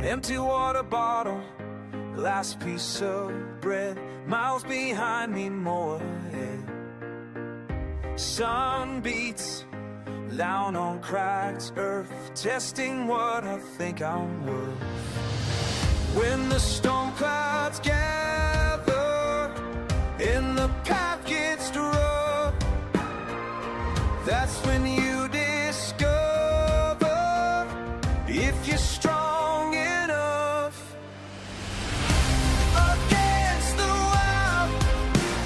Empty water bottle, last piece of bread, miles behind me, more ahead. Sun beats down on cracked earth, testing what I think I'm worth. When the storm clouds gather and the path gets rough, that's when you discover if you're strong enough. Against the wild,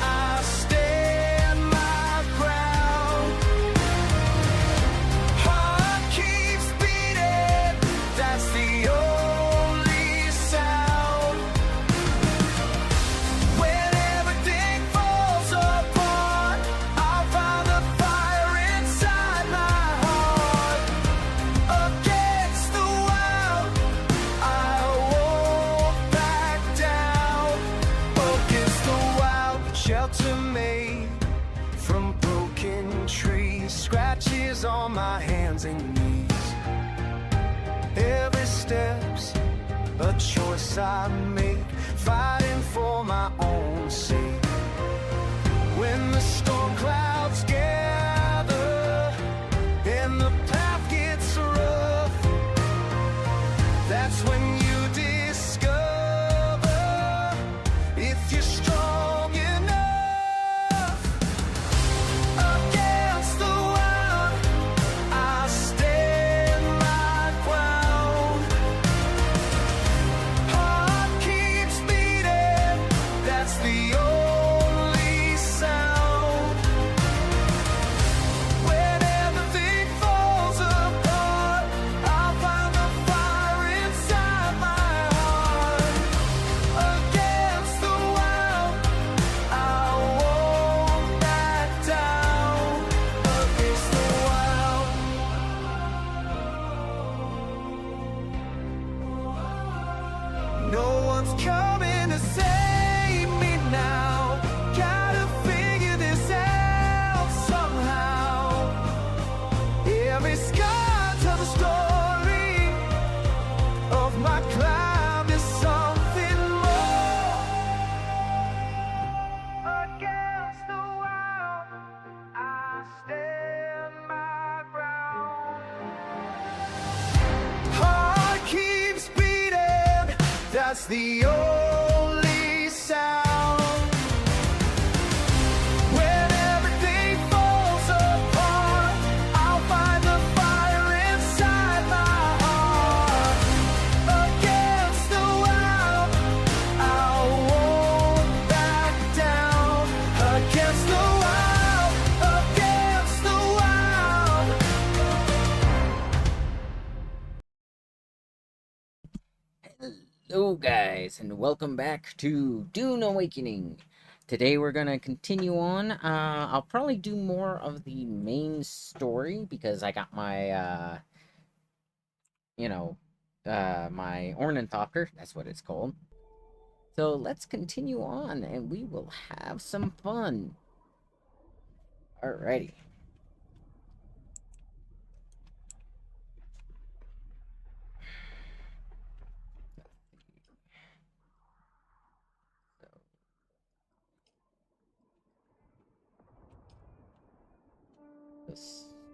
I stand my ground. Heart keeps beating, that's the only sound. When everything falls apart, I'll find the fire inside my heart. Against the wild, I won't back down. Against the wild, shelter made from broken trees, scratches on my hands and knees. Every step's a choice I make, fighting for my own sake. When the storm clouds gather and the path gets rough, that's when you discover if you're strong enough. Against the wild, I stand my ground. Heart keeps beating, that's the only sound. When everything falls apart, I'll find the fire inside my heart. Against the wild, I won't back down. Against the wild. No one's coming to save me now. Gotta figure this out somehow. Every scar tells a story of my climb to something more. Against the wild, I stand my ground. Heart keeps beating, that's the only sound. When everything falls apart, I'll find the fire inside my heart. Against the wild, I won't back down. Against the wild, against the wild. Hello guys, and welcome back to Dune Awakening. Today we're gonna continue on. I'll probably do more of the main story because I got my, my ornithopter, that's what it's called. So let's continue on and we will have some fun. Alrighty. The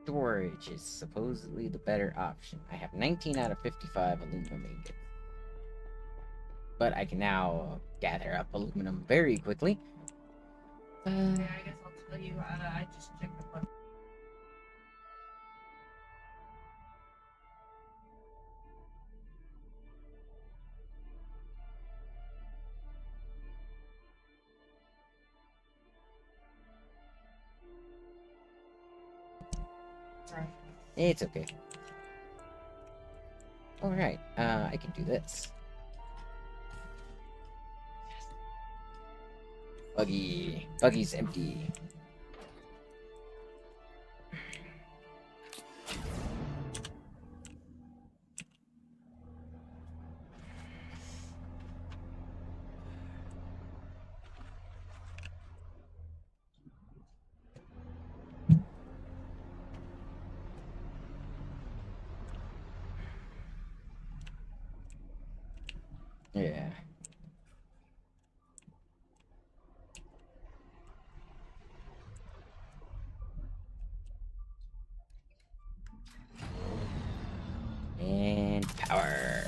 storage is supposedly the better option. I have 19 out of 55 aluminum ingots. But I can now gather up aluminum very quickly. Yeah, I guess I'll tell you. I just checked the book. Sorry. It's okay. Alright, I can do this. Buggy's empty. Yeah. And power.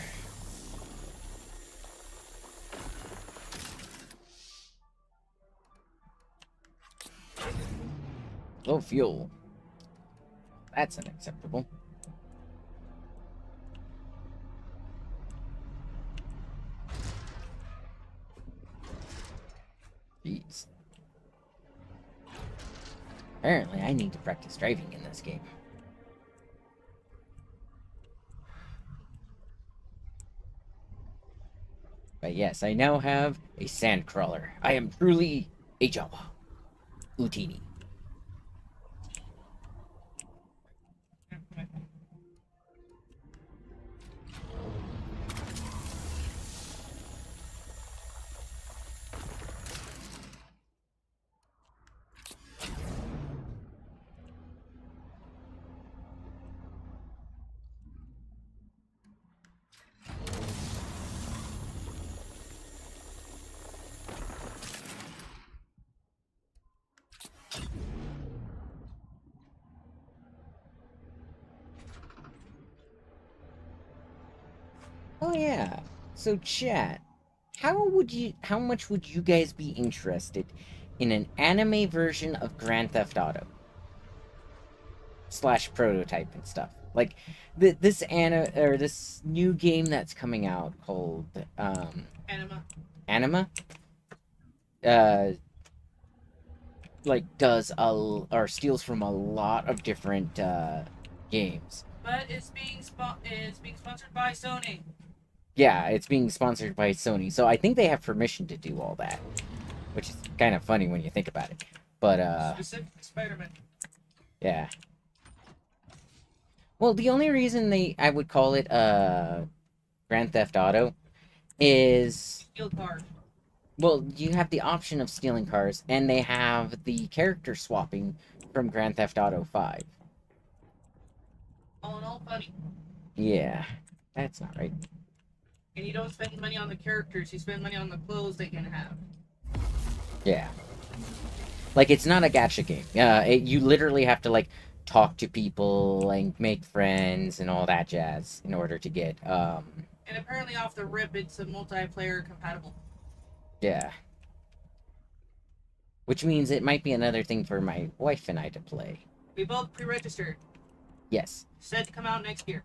Low fuel. That's unacceptable. Jeez. Apparently, I need to practice driving in this game. But yes, I now have a sandcrawler. I am truly a Jawa. Utini. Oh yeah. So chat, how much would you guys be interested in an anime version of Grand Theft Auto? Slash prototype and stuff. Like this new game that's coming out called Anima. Uh like does or steals from a lot of different games. But it's being sponsored by Sony. Yeah, it's being sponsored by Sony, so I think they have permission to do all that, which is kind of funny when you think about it. But Specifically Spider-Man. yeah. Well, the only reason I would call it Grand Theft Auto is, Steal cars. well, you have the option of stealing cars, and they have the character swapping from Grand Theft Auto 5. All in all, funny. Yeah, that's not right. And you don't spend money on the characters, you spend money on the clothes they can have. Yeah. Like, it's not a gacha game. You literally have to, like, talk to people and make friends and all that jazz in order to get, And apparently off the rip, it's a multiplayer compatible. yeah. Which means it might be another thing for my wife and I to play. We both pre-registered. Yes. Said to come out next year.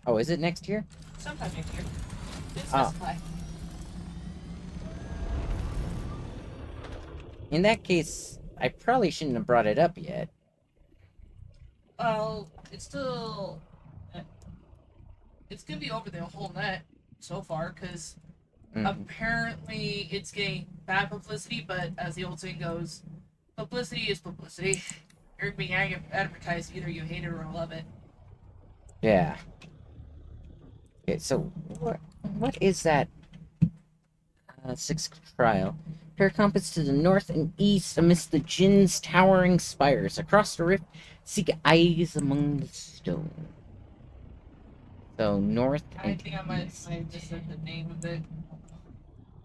Oh, is it next year? Sometime next year. Didn't Oh. specify. In that case, I probably shouldn't have brought it up yet. Well, it's still... It's gonna be over the whole net so far, because apparently it's getting bad publicity, but as the old saying goes, publicity is publicity. You're being advertised, either you hate it or love it. Yeah. Okay, so what is that? Sixth trial. Pair compass to the north and east amidst the Jinn's towering spires. Across the rift, seek eyes among the stone. So north and I think I might east. just said the name of it.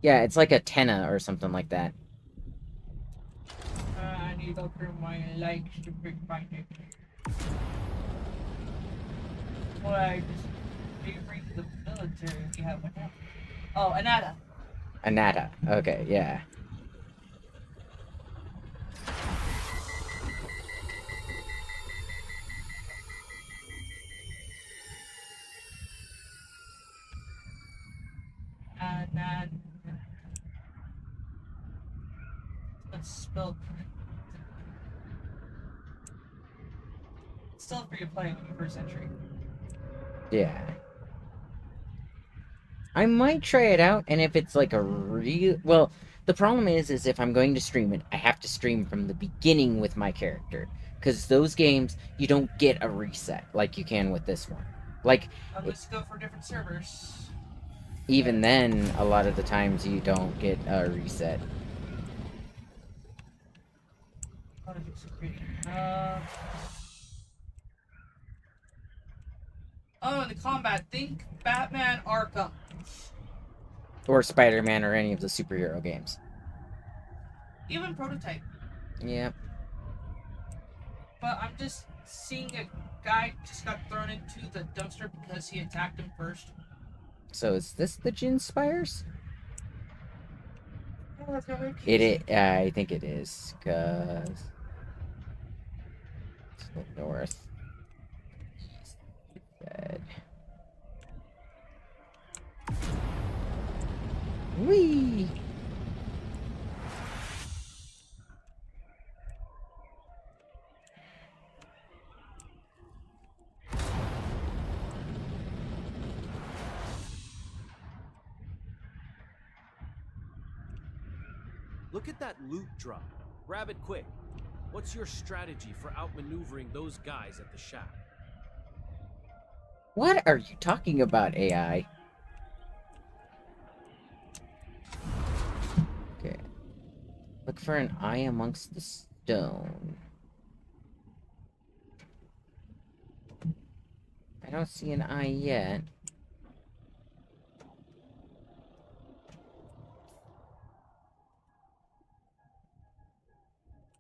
Yeah, it's like a tenna or something like that. I need to go through my likes to find it. Well, I just bring the military. You have one now. Oh, Anata. Anata. Okay, yeah. Anata. Let's spell. It's still free to play in the first century. Yeah. I might try it out, and if it's like a real... Well, the problem is if I'm going to stream it, I have to stream from the beginning with my character. Because those games, you don't get a reset like you can with this one. Like, Unless you go for different servers. even then, a lot of the times you don't get a reset. How to do security. Oh, in the combat, think Batman Arkham. Or Spider-Man or any of the superhero games. Even Prototype. Yeah. But I'm just seeing a guy just got thrown into the dumpster because he attacked him first. So is this the Jin Spires? Oh, that's not very I think it is, because it's the north. Dead. Whee! Look at that loot drop. Grab it quick. What's your strategy for outmaneuvering those guys at the shack? What are you talking about, AI? Okay. Look for an eye amongst the stone. I don't see an eye yet.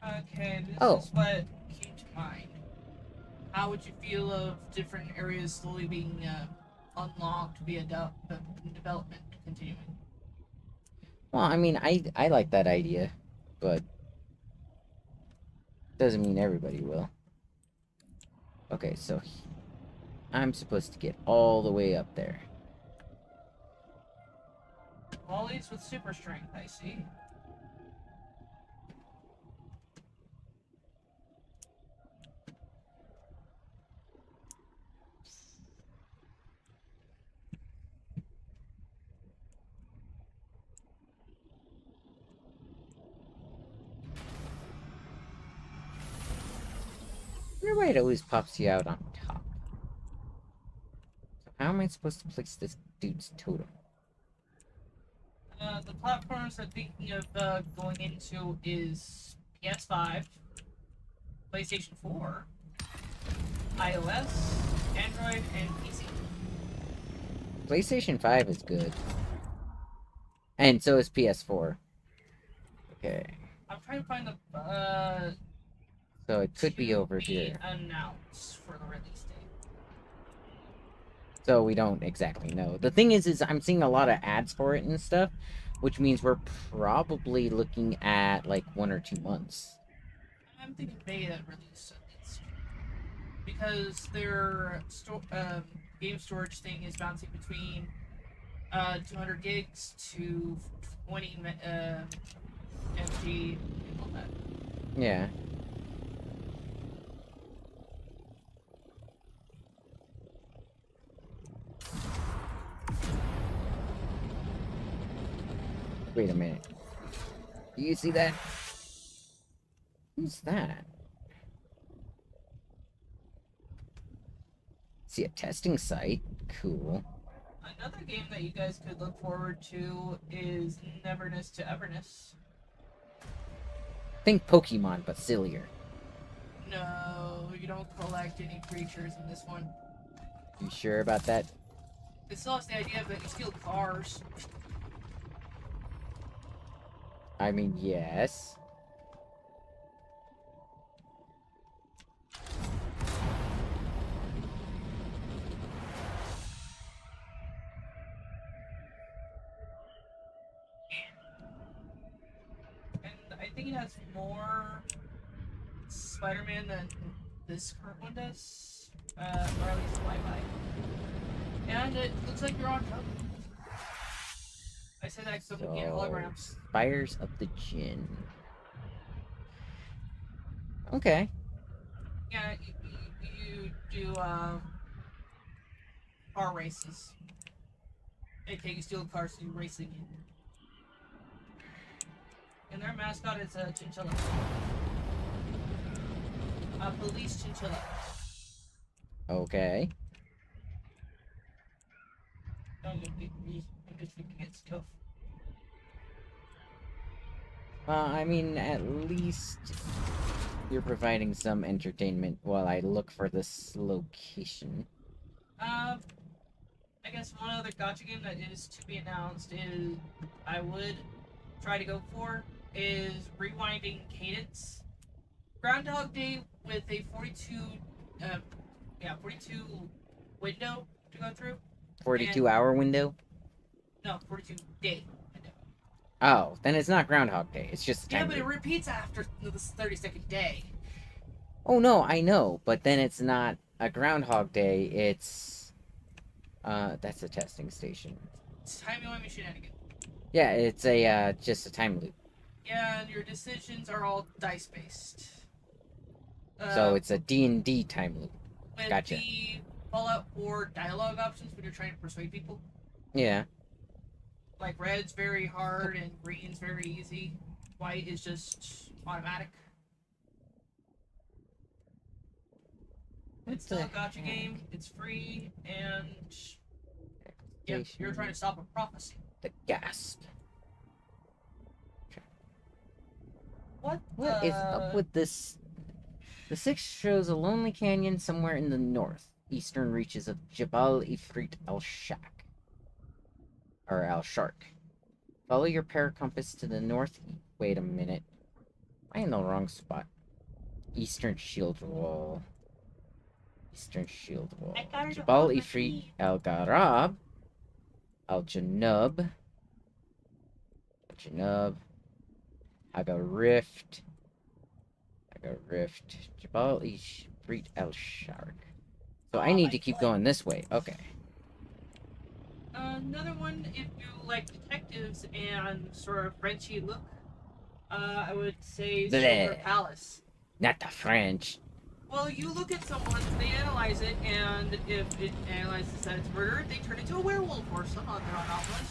Okay, this Oh. is what came to mind. How would you feel of different areas slowly being unlocked via development continuing? Well, I mean, I like that idea, but doesn't mean everybody will. Okay, so I'm supposed to get all the way up there. Wallies with super strength, I see. Why it always pops you out on top. So how am I supposed to place this dude's totem? The platforms I'm thinking of going into is PS5, PlayStation 4, iOS, Android, and PC. PlayStation 5 is good. And so is PS4. Okay. I'm trying to find the So it could be to over here. announced for the release date. So we don't exactly know. The thing is I'm seeing a lot of ads for it and stuff, which means we're probably looking at like 1 or 2 months. I'm thinking beta release at least, because their game storage thing is bouncing between 200 gigs to 20 MG and all that. Yeah. Wait a minute. Do you see that? Who's that? See a testing site? Cool. Another game that you guys could look forward to is Neverness to Everness. Think Pokemon, but sillier. No, you don't collect any creatures in this one. You sure about that? It still has the idea that you steal cars. I mean, yes. And I think it has more Spider-Man than this current one does. Or at least Wi-Fi. And it looks like you're on top. I said that because I'm looking at holograms. Spires of the Jinn. Okay. Yeah, you do car races. They take you steal cars to do racing in. And their mascot is a chinchilla. A police chinchilla. Okay. Don't look at me. I'm just looking at stuff. Well, I mean, at least you're providing some entertainment while I look for this location. I guess one other gotcha game that is to be announced is I would try to go for is Rewinding Cadence. Groundhog Day with a 42 window to go through. 42-hour window? No, 42 day window. Oh, then it's not Groundhog Day. It's just a Yeah, time but it loop. repeats after the 30-second day. Oh, no, I know. But then it's not a Groundhog Day. It's... that's a testing station. It's timey-wimey shenanigans. Yeah, it's a, just a time loop. Yeah, and your decisions are all dice-based. So it's a D&D time loop. With Gotcha. the Fallout 4 dialogue options when you're trying to persuade people. Yeah. Like red's very hard and green's very easy. White is just automatic. It's still a gotcha game. It's free, and yep, you're trying to stop a prophecy. The gasp. What What is up with this? The Six shows a lonely canyon somewhere in the northeastern reaches of Jabal Ifrit al-Shak. Or al-Shark. Follow your paracompass to the north. Wait a minute. I'm in the wrong spot. Eastern Shield Wall. Eastern Shield Wall. Jabal Ifrit al-Garab. Al-Janub. Al-Janub. Haga Rift. Jabal Ifrit al-Shark. So I need to keep going this way. Okay. Another one, if you like detectives and sort of Frenchy look, I would say Silver Bleh. Palace. Not the French. Well, you look at someone, they analyze it, and if it analyzes that it's murder, they turn into a werewolf or some other anomaly.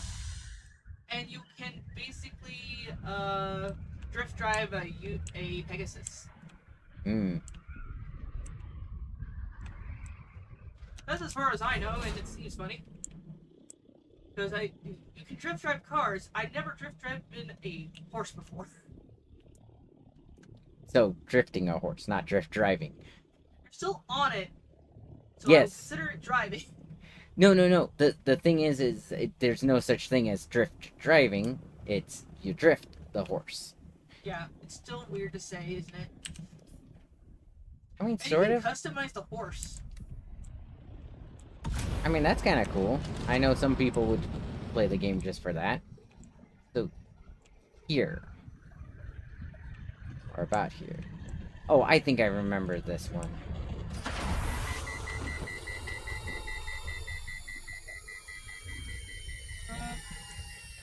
And you can basically drift drive a Pegasus. That's as far as I know, and it seems funny. Because you can drift drive cars. I've never drift driven a horse before. So, drifting a horse, not drift driving. You're still on it, so Yes. I would consider it driving. No. The thing is there's no such thing as drift driving. It's you drift the horse. Yeah, it's still weird to say, isn't it? I mean, And sort you of. can customize the horse. I mean, that's kind of cool. I know some people would play the game just for that. So, here. Or about here. Oh, I think I remember this one.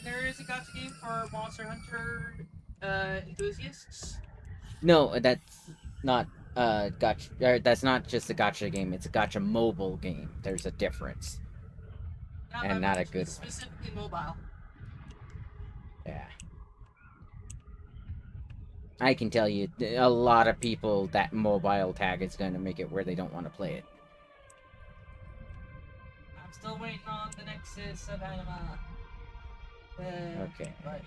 There is a gacha game for Monster Hunter enthusiasts. No, that's not gotcha. That's not just a gotcha game. It's a gotcha mobile game. There's a difference. And by not a much, good it's one. specifically mobile. Yeah. I can tell you, a lot of people, that mobile tag is going to make it where they don't want to play it. I'm still waiting on the Nexus of Anima. Okay. But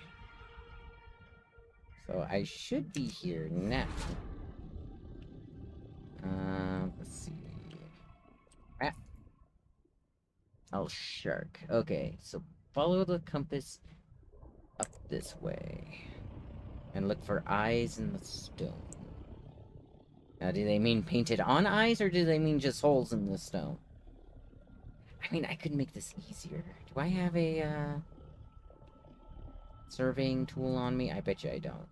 So I should be here now. Let's see. Ah. Oh, shark. Okay, so follow the compass up this way. And look for eyes in the stone. Now, do they mean painted on eyes, or do they mean just holes in the stone? I mean, I could make this easier. Do I have a, surveying tool on me? I bet you I don't.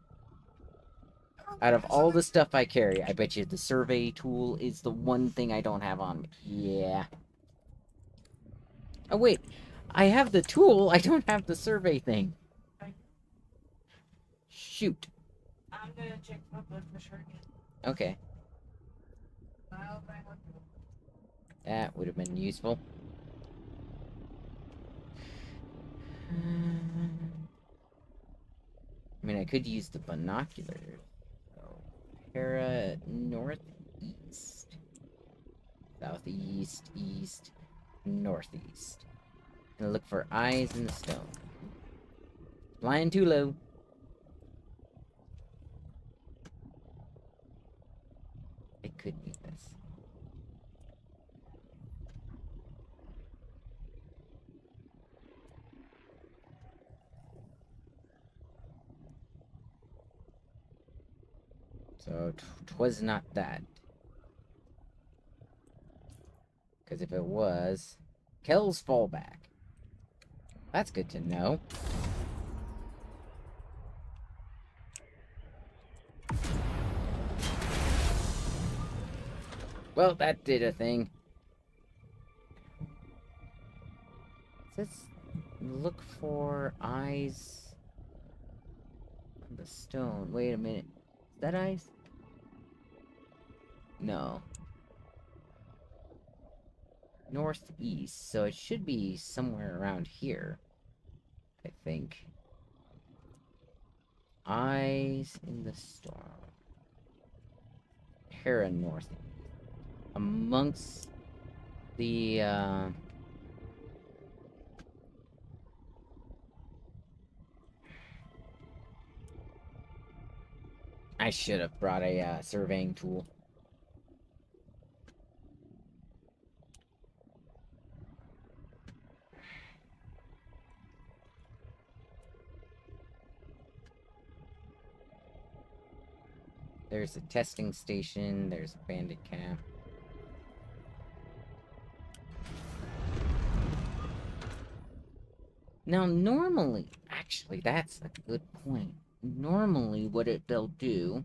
Out of all the stuff I carry, I bet you the survey tool is the one thing I don't have on me. Yeah. Oh, wait. I have the tool, I don't have the survey thing. Shoot. I'm gonna check my blood pressure again. Okay. That would have been useful. I mean, I could use the binoculars. So, para northeast. Southeast, east, northeast. And look for eyes in the stone. Flying too low. I could need this. So, 'twas not that. Because if it was... Kel's fallback. That's good to know. Well, that did a thing. It says look for eyes on the stone. Wait a minute. Is that eyes? No. Northeast, so it should be somewhere around here. I think. Eyes in the storm. Hera north. Amongst the, I should have brought a, surveying tool. There's a testing station, there's a bandit camp. Now, normally, actually, that's a good point. Normally, what they'll do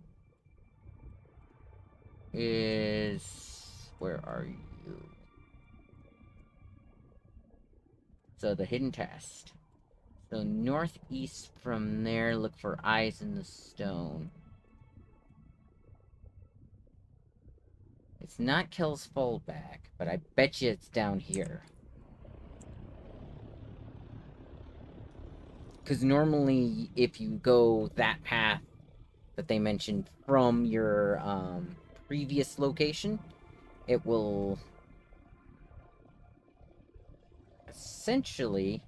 is... Where are you? So, the hidden test. So, northeast from there, look for eyes in the stone. It's not Kel's fallback, but I bet you it's down here. Because normally, if you go that path that they mentioned from your previous location, it will essentially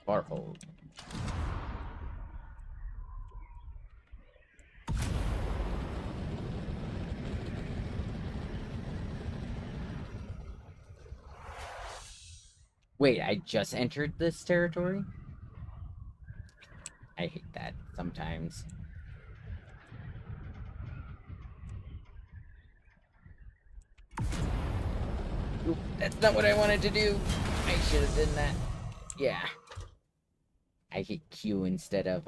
barhold. Wait, I just entered this territory? I hate that sometimes. Oop, that's not what I wanted to do. I should have done that. Yeah. I hit Q instead of,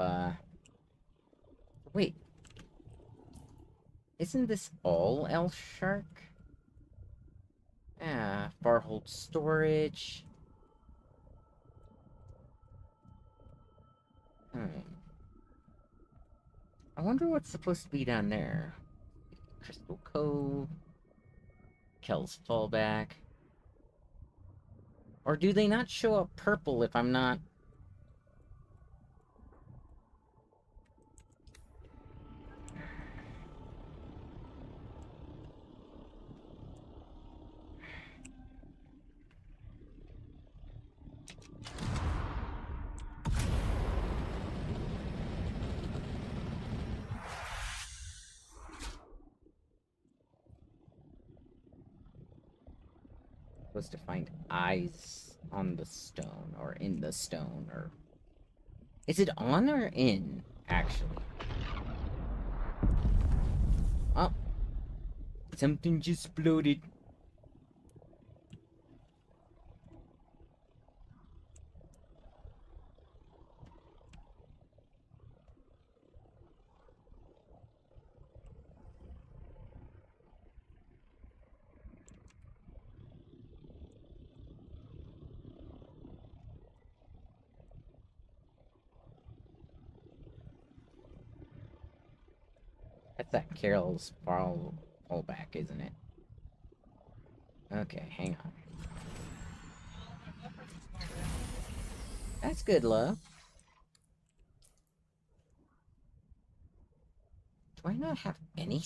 Wait. Isn't this all Elf Shark? Yeah, Farhold storage. I wonder what's supposed to be down there. Crystal Cove. Kel's fallback. Or do they not show up purple if I'm not... Supposed to find eyes on the stone, or in the stone, or... Is it on or in, actually? Oh. Something just exploded. That's that Carol's fallback, isn't it? Okay, hang on. That's good, love. Do I not have any?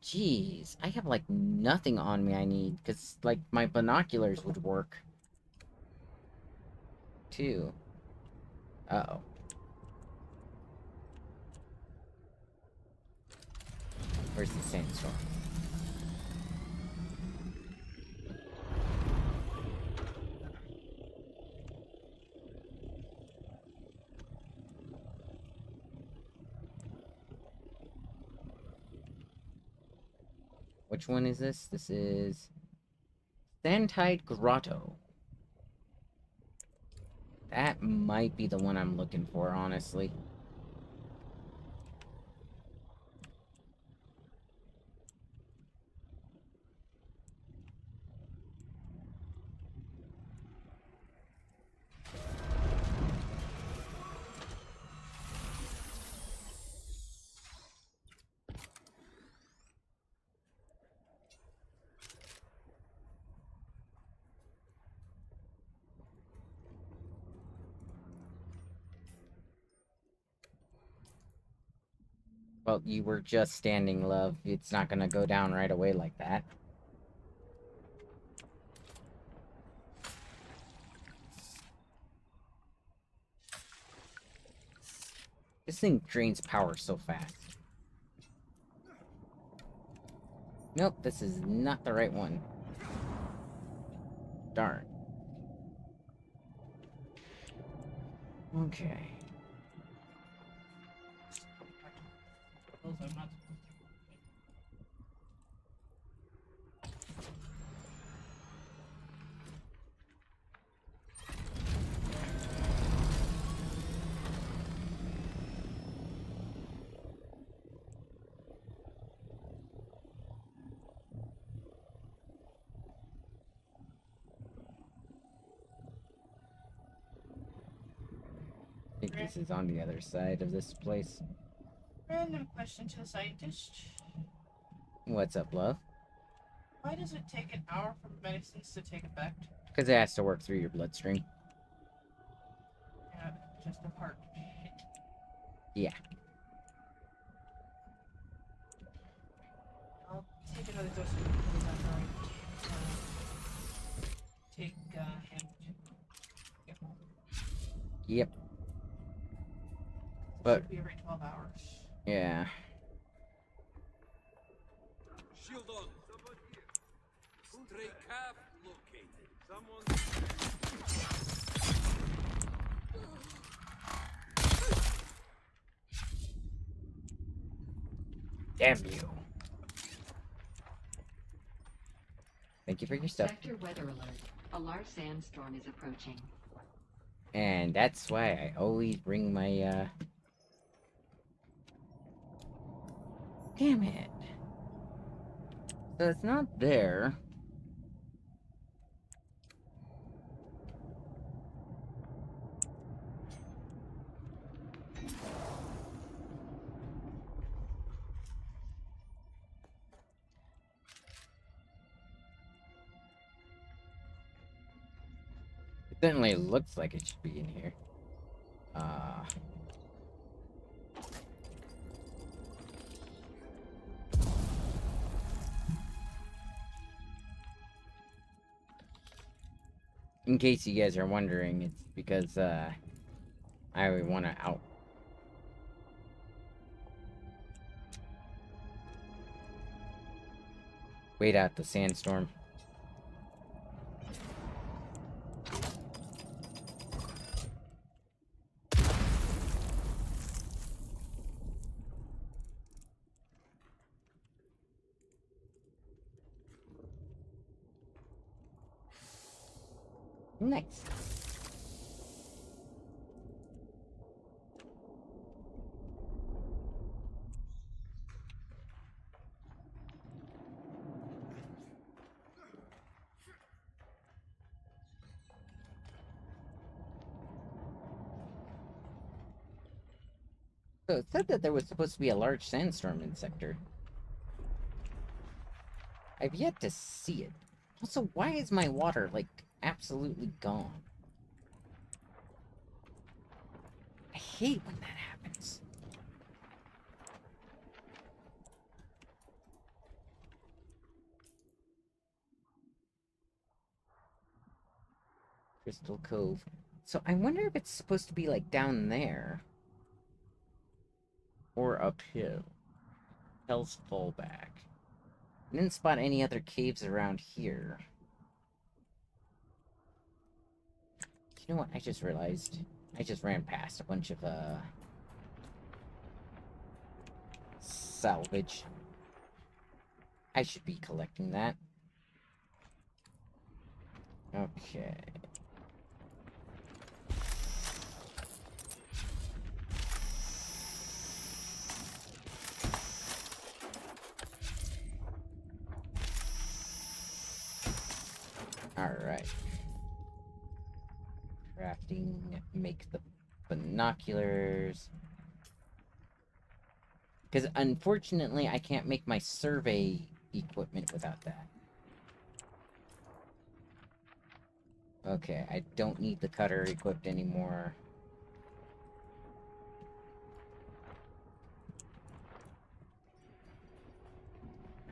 Jeez, I have, like, nothing on me I need, because, like, my binoculars would work. Too. Uh-oh. Where's the sandstorm? Which one is this? This is Sandtide Grotto. That might be the one I'm looking for, honestly. Well, you were just standing, love. It's not gonna go down right away like that. This thing drains power so fast. Nope, this is not the right one. Darn. Okay. Those I'm not supposed to. I think this is on the other side of this place. Random question to the scientist. What's up, love? Why does it take an hour for medicines to take effect? Because it has to work through your bloodstream. Yeah, just a part. Yeah. I'll take another dose of glucose after I take him to get home. Yep. It But should be every 12 hours. yeah. Shield on. Someone here. Stray cap located. Someone. Damn you. Thank you for your stuff. Sector weather alert. A large sandstorm is approaching. And that's why I always bring my, Damn it. So it's not there. It certainly looks like it should be in here. In case you guys are wondering, it's because, I want to wait out the sandstorm. Nice. So it said that there was supposed to be a large sandstorm in Sector. I've yet to see it. Also, why is my water, like, absolutely gone? I hate when that happens. Crystal Cove. So I wonder if it's supposed to be, like, down there. Or up here. Hell's Fallback. I didn't spot any other caves around here. You know what? I just realized. I just ran past a bunch of, salvage. I should be collecting that. Okay. Alright. Crafting, make the binoculars. Because unfortunately, I can't make my survey equipment without that. Okay, I don't need the cutter equipped anymore.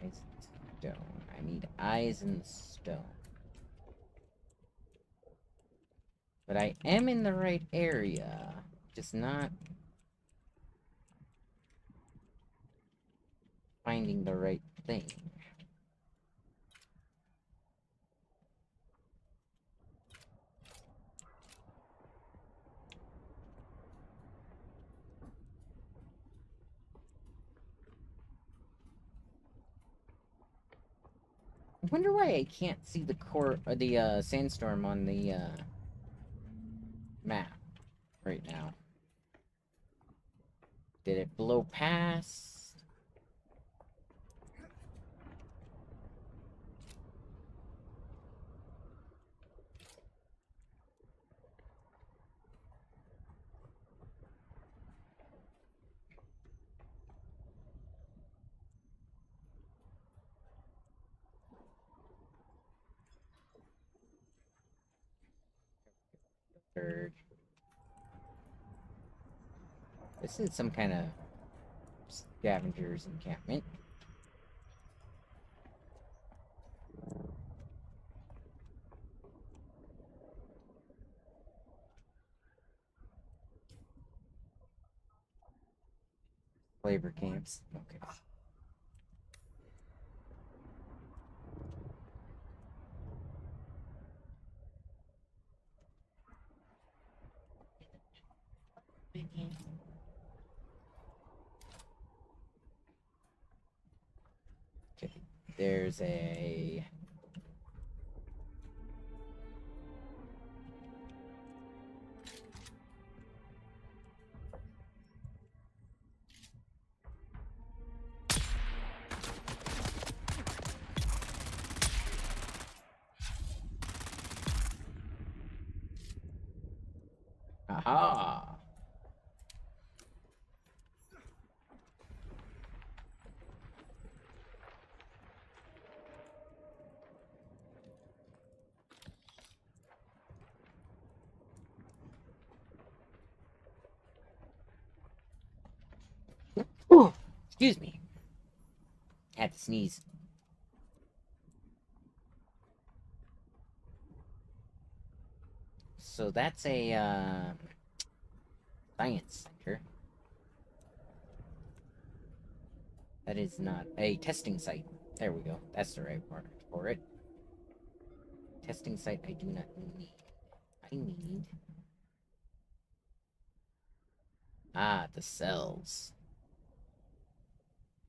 Eyes in stone. I need eyes in the stone. But I am in the right area. Just not finding the right thing. I wonder why I can't see the sandstorm on the map right now. Did it blow past? Third. This is some kind of scavenger's encampment. Flavor camps. Okay. Okay. There's a... Aha! Ooh, excuse me. Had to sneeze. So that's a science center. That is not a testing site. There we go. That's the right word for it. Testing site I do not need. I need... Ah, the cells.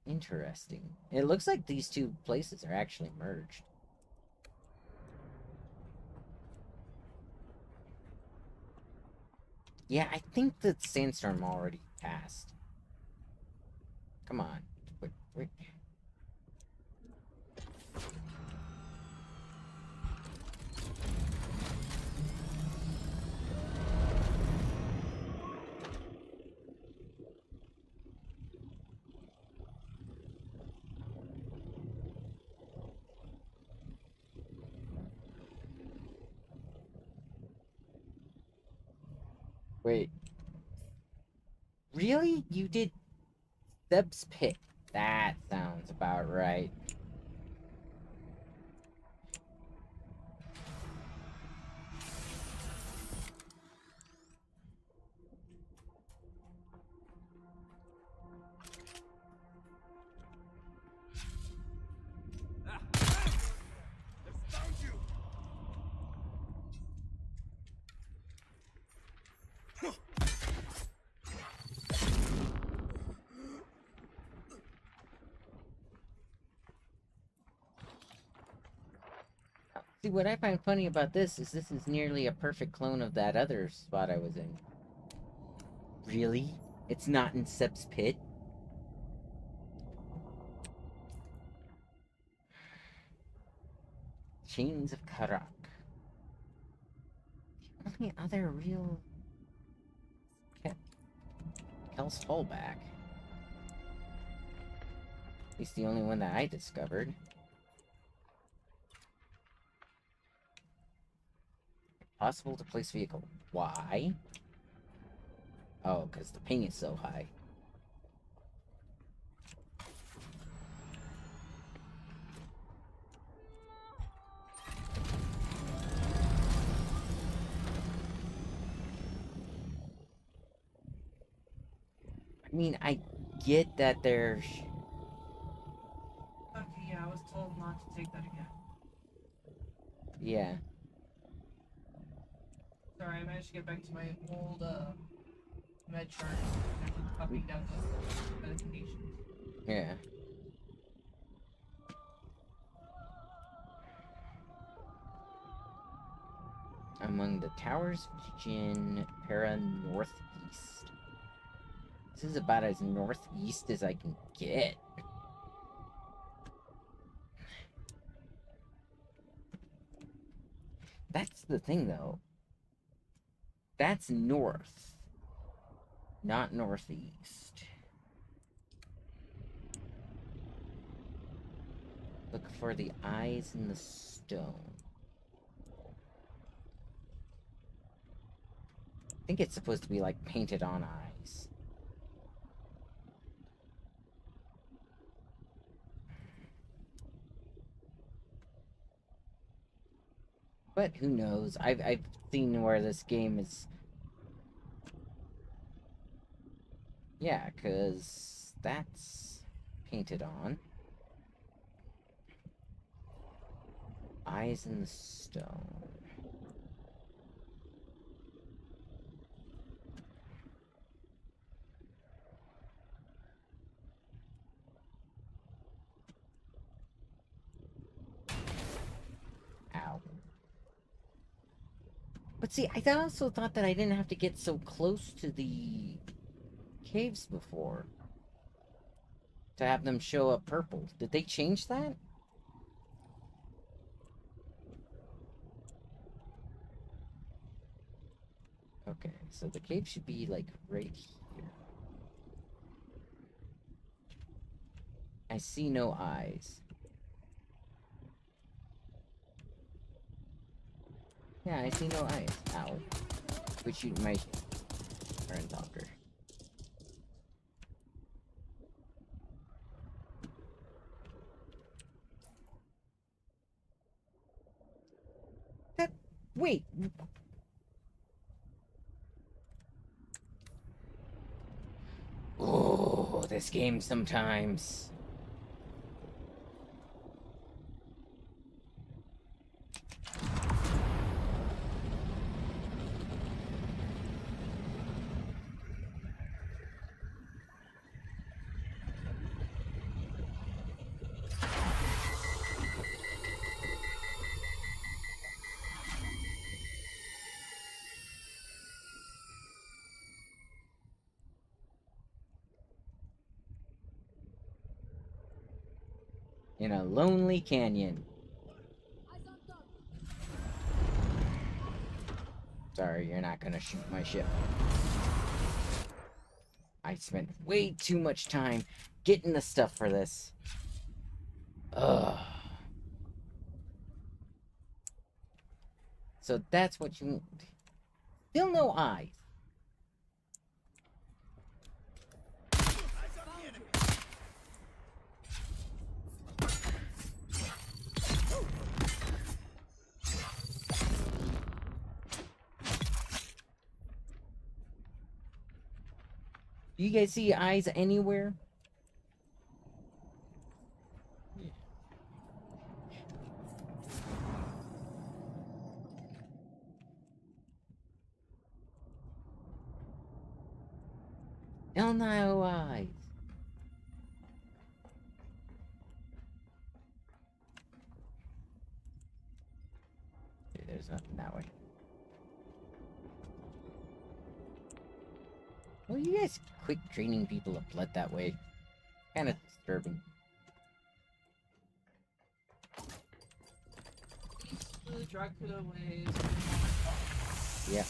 Interesting. It looks like these two places are actually merged. Yeah, I think the sandstorm already passed. Come on. Wait. Wait. Really? You did Zeb's Pit? That sounds about right. See, what I find funny about this is nearly a perfect clone of that other spot I was in. Really? It's not in Sep's pit? Chains of Karak. The only other real... Kel's fallback. At least the only one that I discovered. Possible to place vehicle. Why? Oh, because the ping is so high. I mean, I get that there's... Okay, yeah, I was told not to take that again. Yeah. Sorry, I managed to get back to my old med chart after copying down the medications. Yeah. Among the towers of Jin, Para northeast. This is about as northeast as I can get. That's the thing, though. That's north, not northeast. Look for the eyes in the stone. I think it's supposed to be like painted on eyes. But who knows? I've seen where this game is... Yeah, because that's painted on. Eyes in the stone. Ow. But see, I also thought that I didn't have to get so close to the caves before to have them show up purple. Did they change that? Okay, so the cave should be like right here. I see no eyes. Yeah, I see no eyes. Ow. Quit shooting my turn talker. That... Wait. Oh, this game sometimes. In a lonely canyon. Sorry, you're not gonna shoot my ship. I spent way too much time getting the stuff for this. Ugh. So that's what you... Still no eyes. Do you guys see eyes anywhere? No eyes. there's nothing that way. Will you guys quit draining people of blood that way? Kind of disturbing. The Dracula ways. Yeah.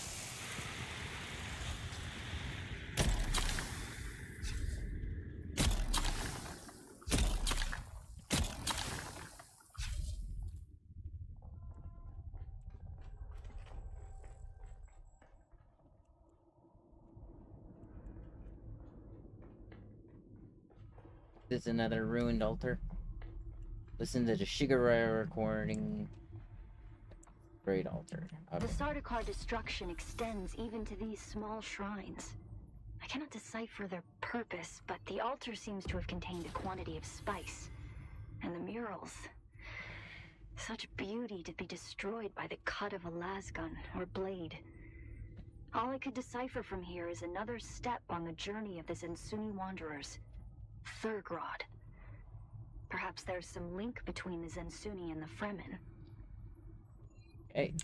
This is another ruined altar. Listen to the Shigaraya recording. Great altar. The Okay. Sardaukar destruction extends even to these small shrines. I cannot decipher their purpose, but the altar seems to have contained a quantity of spice. And the murals. Such beauty to be destroyed by the cut of a lasgun or blade. All I could decipher from here is another step on the journey of the Zensuni wanderers. Thurgrod. Perhaps there's some link between the Zensuni and the Fremen. Hey.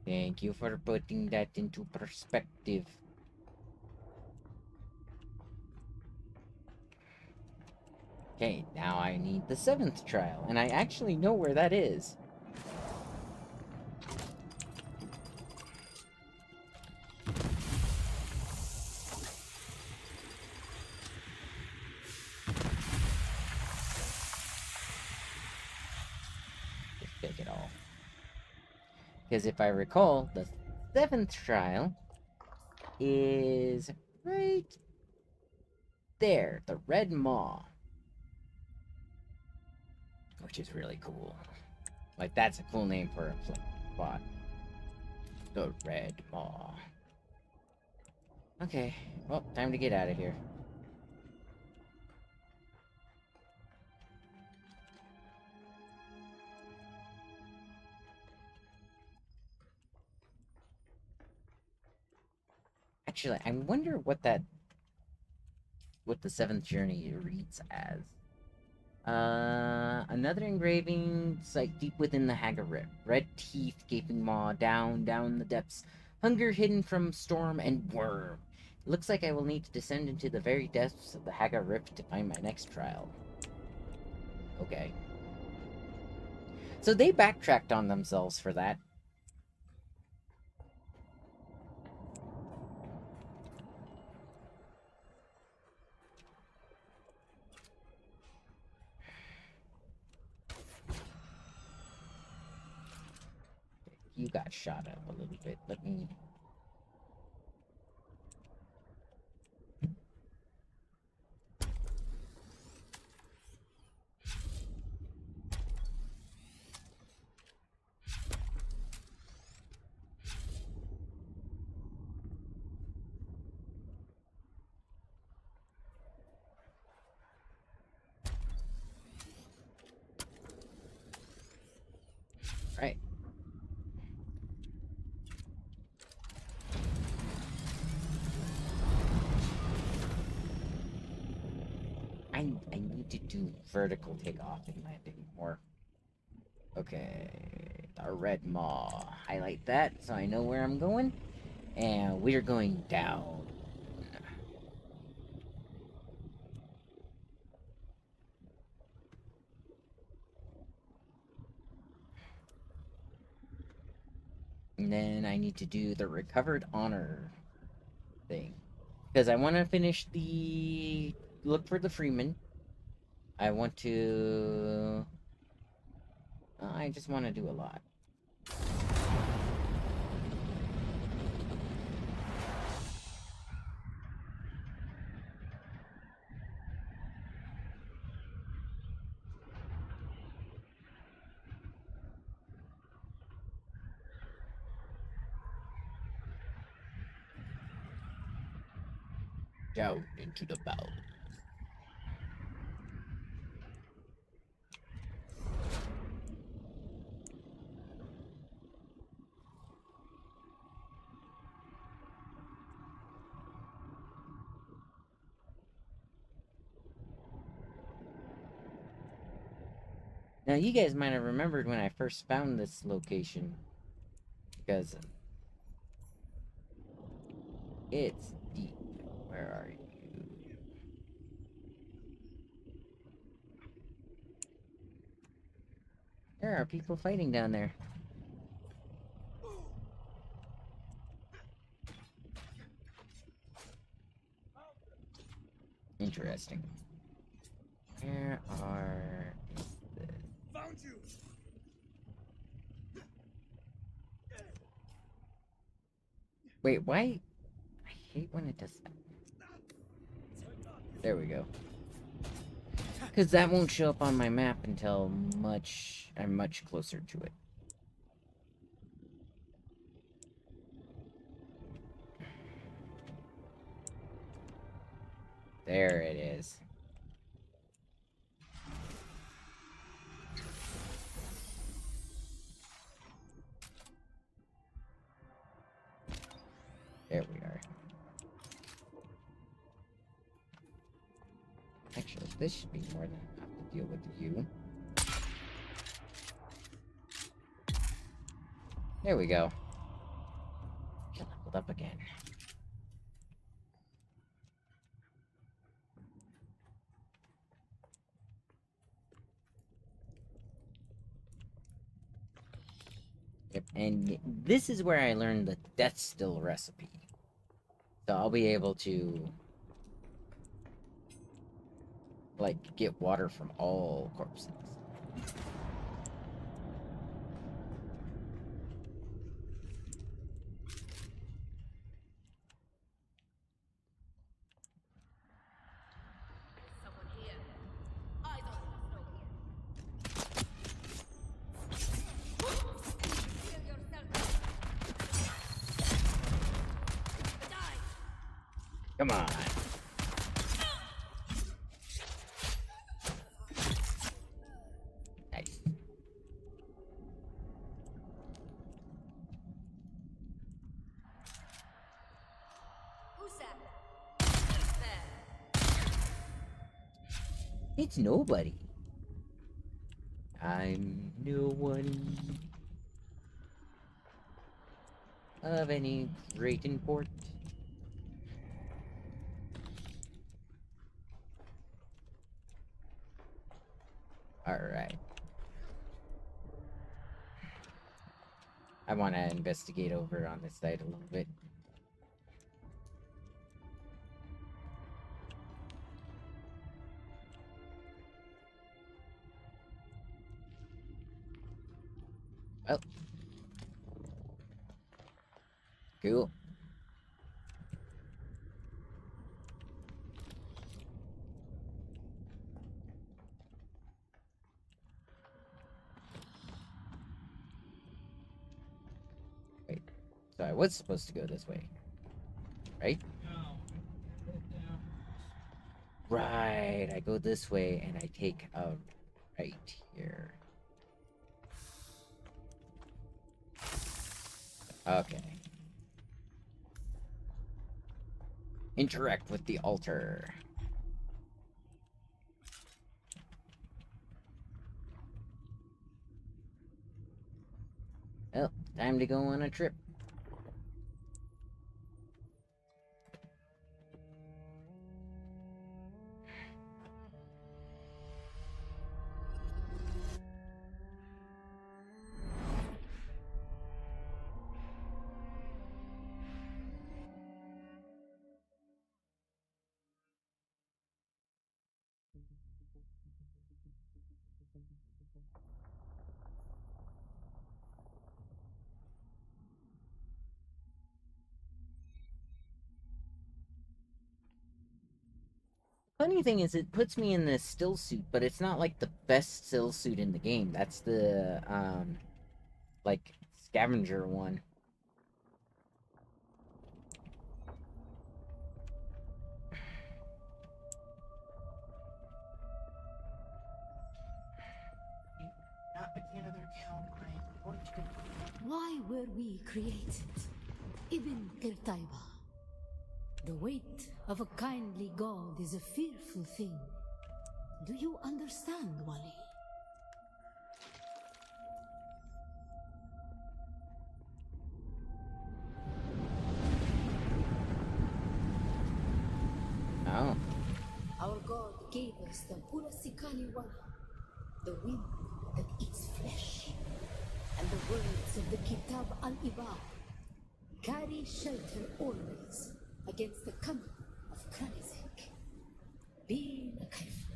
Thank you for putting that into perspective. Okay, now I need the 7th trial, and I actually know where that is. Just take it all. Because if I recall, the 7th trial is right there, the Red Maw. Which is really cool. Like, that's a cool name for a spot. The Red Maw. Okay, well, time to get out of here. Actually, I wonder what the 7th journey reads as. Another engraving, like deep within the Haga Rip. Red teeth, gaping maw, down the depths. Hunger hidden from storm and worm. It looks like I will need to descend into the very depths of the Haga Rip to find my next trial. Okay. So they backtracked on themselves for that. You got shot up a little bit. Let me... Right. I need to do vertical takeoff and landing more. Okay, the Red Maw. Highlight that so I know where I'm going. And we're going down. And then I need to do the recovered honor thing. Because I want to finish the... Look for the Freeman. I want to... I just want to do a lot. Down into the bowels. Now, you guys might have remembered when I first found this location, because it's deep. Where are you? There are people fighting down there. Interesting. Where are... Found you. Wait, why? I hate when it does that. There we go. Because that won't show up on my map until I'm much closer to it. There it is. There we are. Actually, this should be more than enough to deal with you. There we go. Get leveled up again. Yep, and this is where I learned the death still recipe. So I'll be able to, like, get water from all corpses. Someone here. Eyes on the snow here. Heal yourself. Die. Come on. Nice. Who's that? Who's there? It's nobody. I'm no one of any great import. Alright. I want to investigate over on this side a little bit. Well. Cool. Wait. So I was supposed to go this way. Right? Right. I go this way and I take a right here. Okay. Interact with the altar. Well, time to go on a trip. Funny thing is, it puts me in this still suit, but it's not like the best still suit in the game. That's the, like, scavenger one. Not begin another count, I'm going to... Why were we created? Ibn Qirtaiba. The weight of a kindly god is a fearful thing. Do you understand, Wali? is the Hurasikani Wana, the wind that eats flesh, and the words of the Kitab al-Ibad carry shelter always against the coming of Kralizek. Be a kaifa.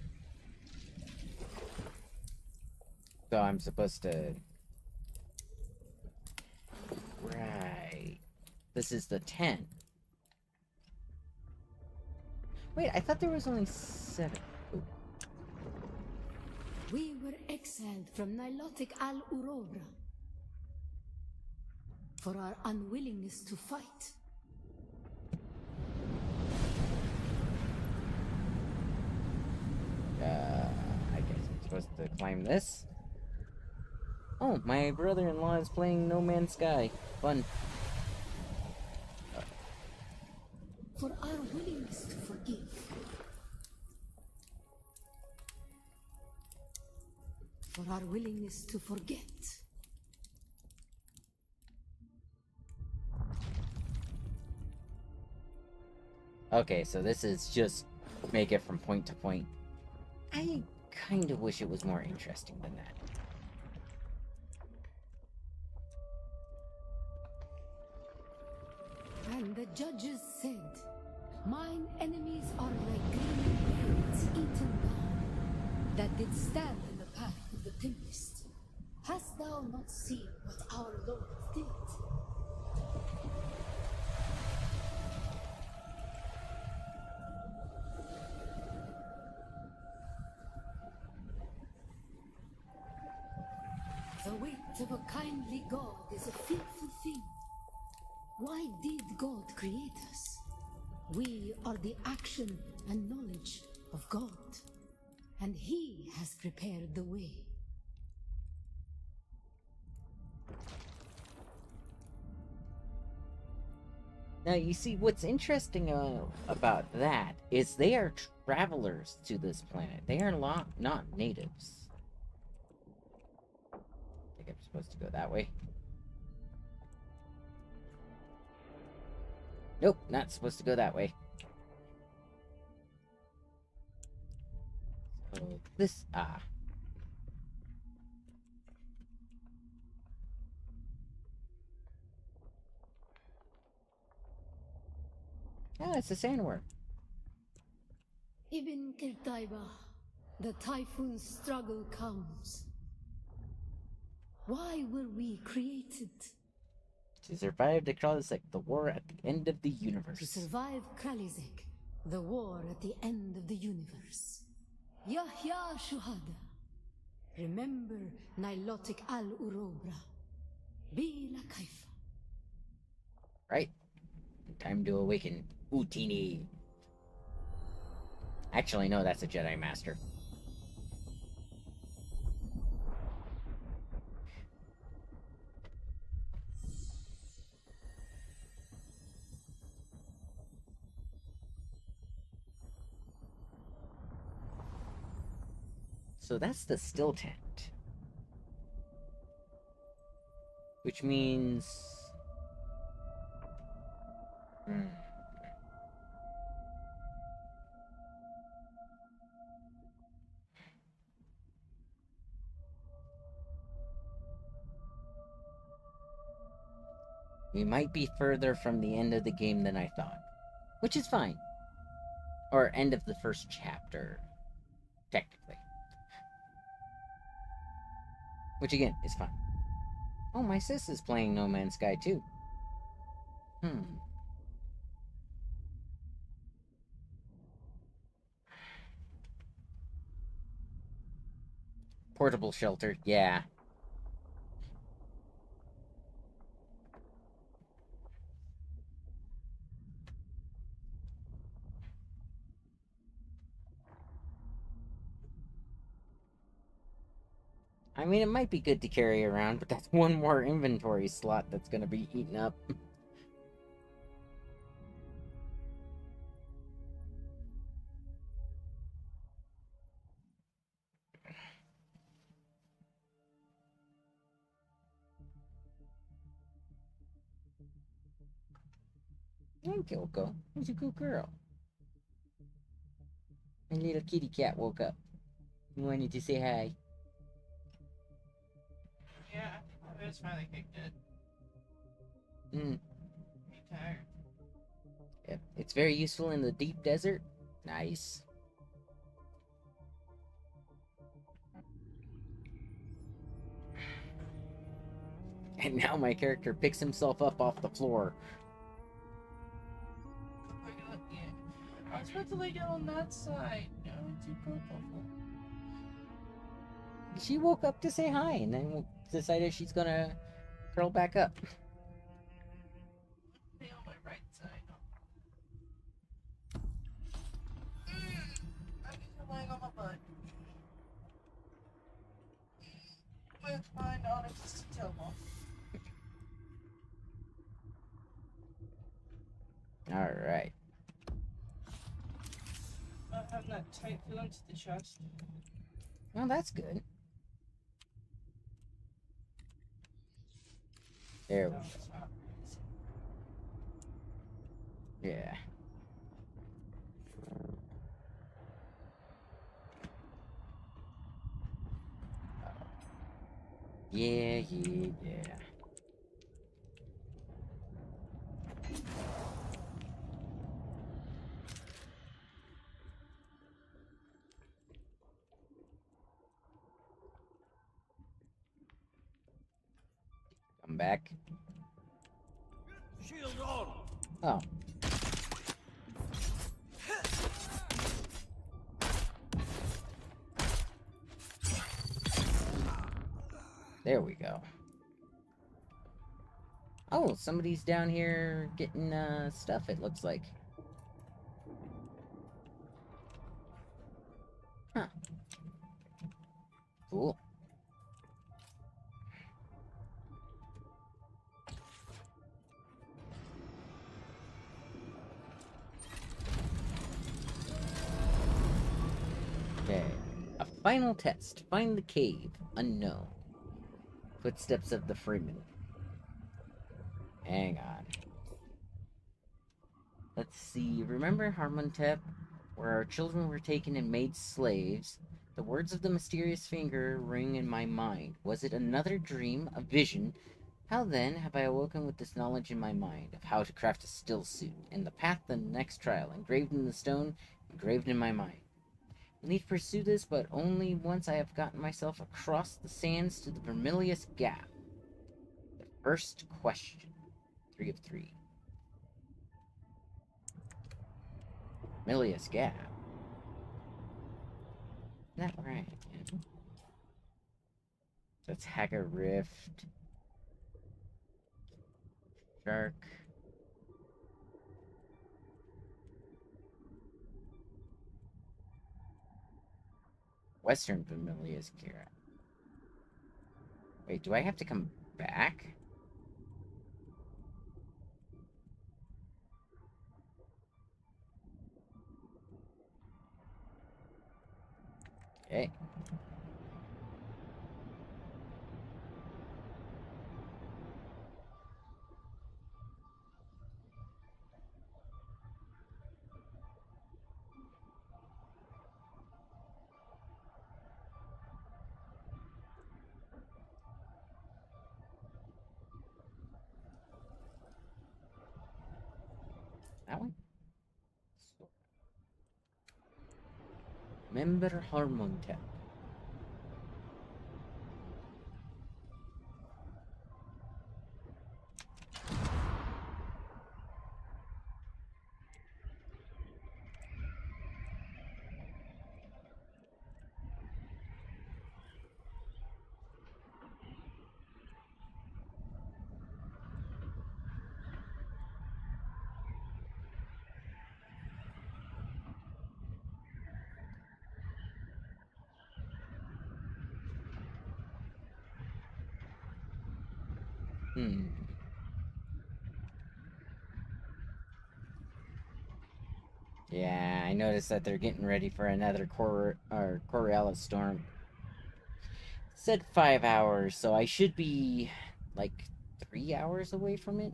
So I'm supposed to... Right. This is the 10. Wait, I thought there was only 7. Ooh. We were exiled from Nilotic al-Urobra for our unwillingness to fight. I guess I'm supposed to climb this. Oh, my brother-in-law is playing No Man's Sky. Fun. For our willingness to forgive. For our willingness to forget. Okay, so this is just make it from point to point. I kind of wish it was more interesting than that. And the judges said, mine enemies are like green blades eaten down, that did stand in the path of the tempest. Hast thou not seen what our Lord did? The weight of a kindly God is a fearful thing. Why did God create us? We are the action and knowledge of God, and He has prepared the way. Now, you see, what's interesting about that is they are travelers to this planet. They are not natives. I think I'm supposed to go that way. Nope, not supposed to go that way. So this... Ah, it's a sandworm. Ibn Kirtaiba, the typhoon's struggle comes. Why were we created? To survive the Kralizek, the war at the end of the To universe. survive Kralizek, the war at the end of the universe. Yahya Shuhada. Remember Nilotic al-Urobra. Bila Kaifa. Right? Time to awaken Utini. Actually, no, that's a Jedi Master. So that's the still tent. Which means... We might be further from the end of the game than I thought. Which is fine. Or end of the first chapter. Technically. Which again, is fine. Oh, my sis is playing No Man's Sky too. Portable shelter, yeah. I mean, it might be good to carry around, but that's one more inventory slot that's gonna be eaten up. Hey, Kyoko. Who's a good girl? My little kitty cat woke up. He wanted to say hi. Yeah, I was finally kicked it. Hmm. Pretty tired. Yep. It's very useful in the deep desert. Nice. And now my character picks himself up off the floor. Yeah. I was about to lay down on that side. No, too comfortable. She woke up to say hi and then decided she's gonna curl back up. Lay on my right side. I'm just laying on my butt. With my non-existent elbow. Alright. Not having that tight feeling to the chest. Well, that's good. There we No, go. it's not. Yeah. Yeah. Come back. Shield on! Oh. There we go. Oh, somebody's down here getting stuff, it looks like. Huh. Cool. Okay. A final test. Find the cave. Unknown. Footsteps of the Freeman. Hang on. Let's see. Remember Harmontep, where our children were taken and made slaves? The words of the mysterious finger ring in my mind. Was it another dream, a vision? How then have I awoken with this knowledge in my mind of how to craft a still suit, and the path to the next trial, engraved in the stone, engraved in my mind? I need to pursue this, but only once I have gotten myself across the sands to the Vermilious Gap. The first question. 3 of 3. Vermilious Gap. Isn't that right? That's Hacker Rift. Shark. Western Vermilious Gap. Wait, do I have to come back? Okay. That one? Member Harmontep. Yeah, I noticed that they're getting ready for another Coriolis storm. It said 5 hours, so I should be like 3 hours away from it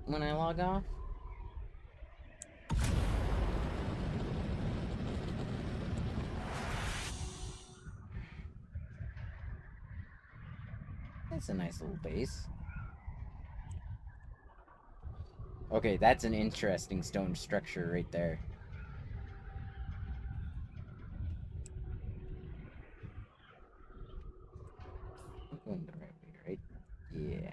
when I log off. That's a nice little base. Okay, that's an interesting stone structure right there. I'm going the right way, right? Yeah.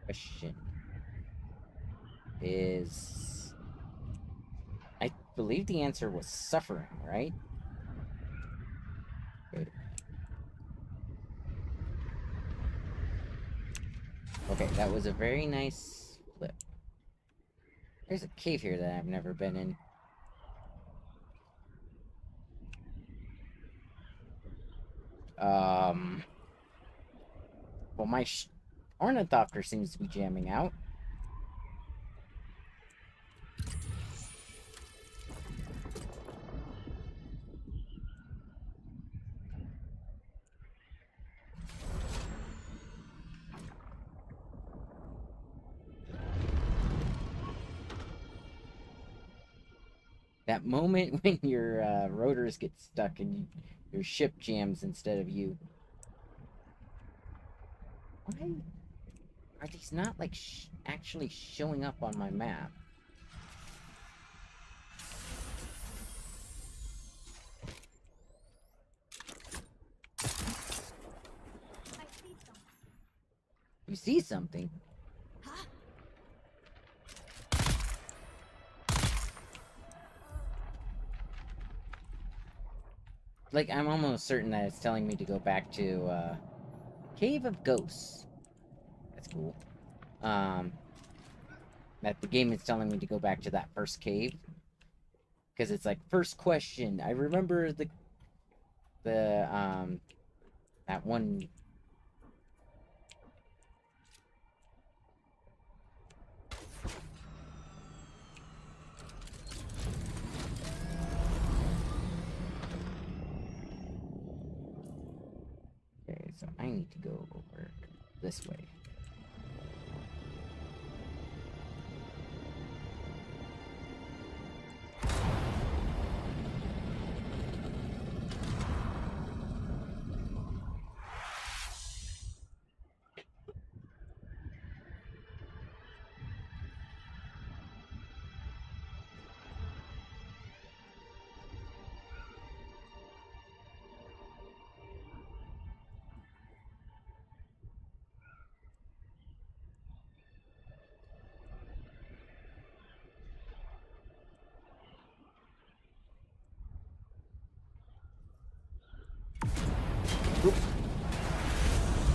Question is, I believe the answer was suffering, right? Good. Okay, that was a very nice flip. There's a cave here that I've never been in. Well, my ornithopter seems to be jamming out. That moment when your rotors get stuck and your ship jams instead of you. Why are these not, like, actually showing up on my map? I see something. You see something? Huh? Like, I'm almost certain that it's telling me to go back to, Cave of Ghosts. That's cool. That the game is telling me to go back to that first cave. Because it's like, first question. I remember that one... Okay, so I need to go over this way.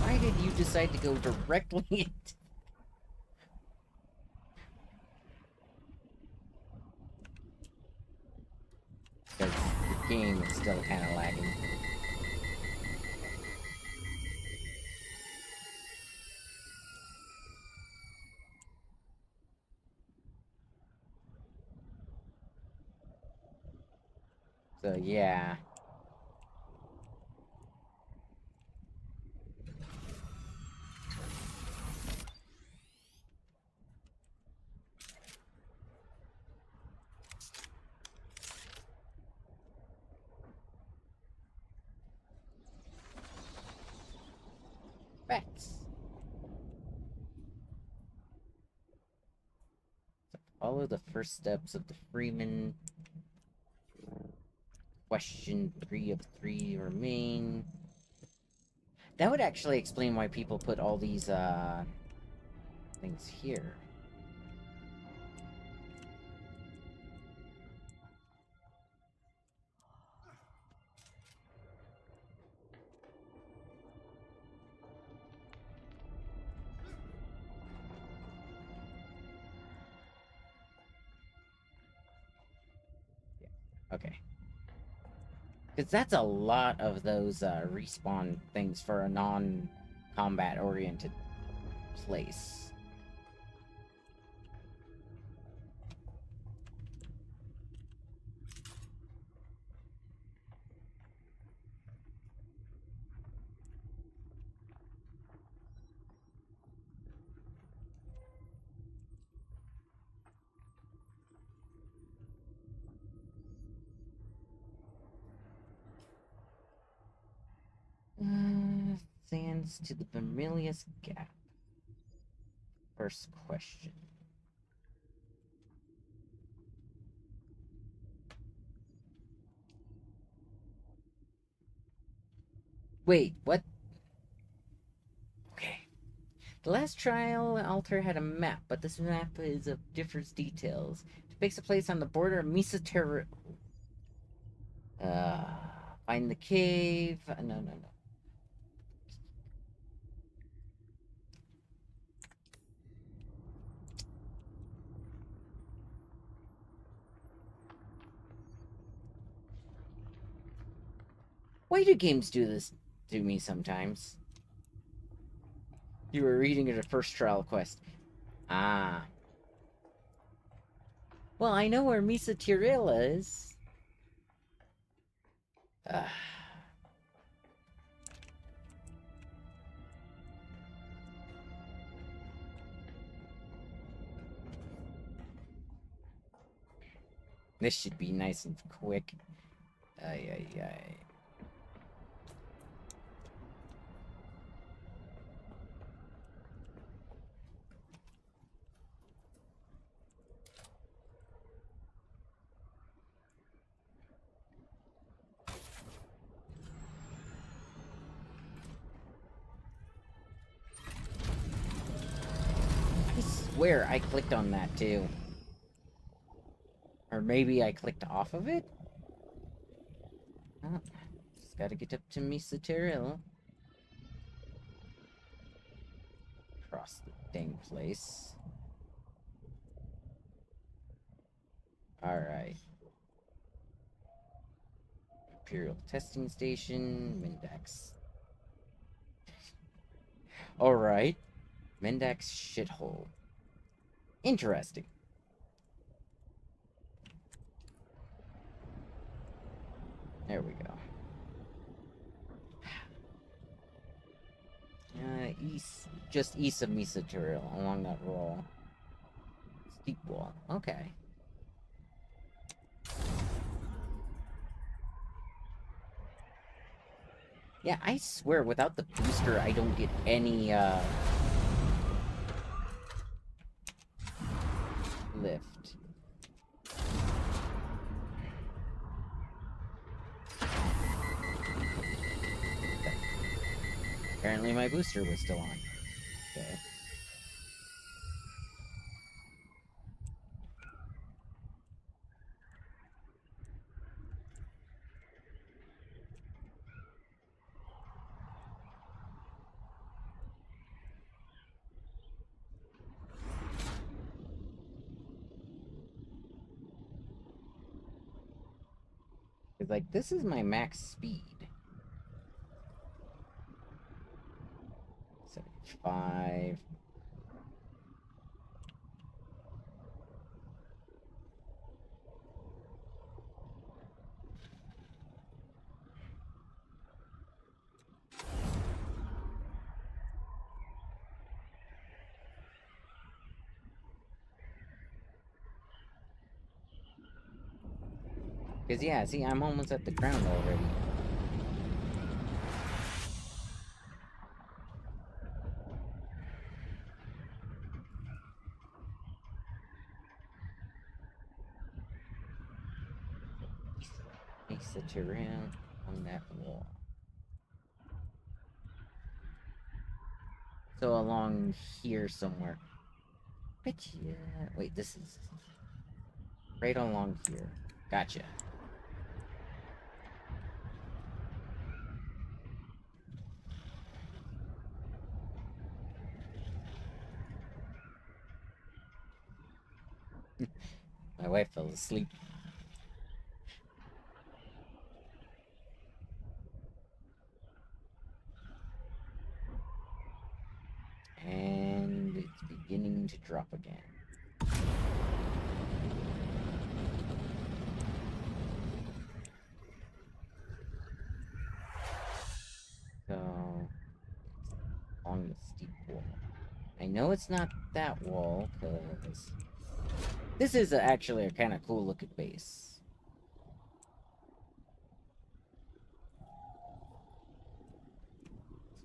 Why did you decide to go directly into... Because the game is still kind of lagging. So, yeah. Facts. So follow the first steps of the Freeman. Question 3 of 3 remain. That would actually explain why people put all these, things here. Yeah, okay. Because that's a lot of those respawn things for a non-combat oriented place. Sands to the Vermilius Gap. First question. Wait, what? Okay. The last trial altar had a map, but this map is of different details. It depicts a place on the border of Misatera. Find the cave. No. Why do games do this to me sometimes? You were reading the first trial quest. Ah. Well, I know where Misa Tirilla is. This should be nice and quick. Ay. I swear I clicked on that too. Or maybe I clicked off of it? Oh, just gotta get up to Misa Tiril. Across the dang place. Alright. Imperial Testing Station, Mendax. Alright. Mendax shithole. Interesting. There we go. Just east of Misa Tiril, along that wall. Steep wall. Okay. Yeah, I swear, without the booster, I don't get any, lift. Apparently my booster was still on. Okay. It's like, this is my max speed. 75. Because, yeah, see, I'm almost at the ground already. Makes it around on that wall. So along here somewhere. But yeah, wait, this is right along here. Gotcha. My wife fell asleep. beginning to drop again. So, on the steep wall. I know it's not that wall, because this is actually a kind of cool looking base.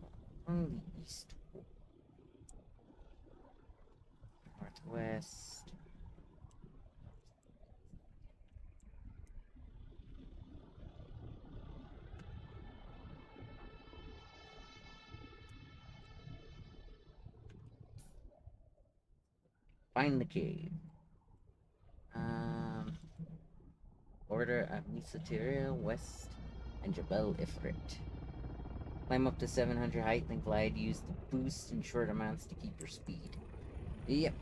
So, on the east wall. Northwest. Find the cave. Order of Misoteria West and Jebel Ifrit. Climb up to 700 height, then glide. Use the boost in short amounts to keep your speed. Yep.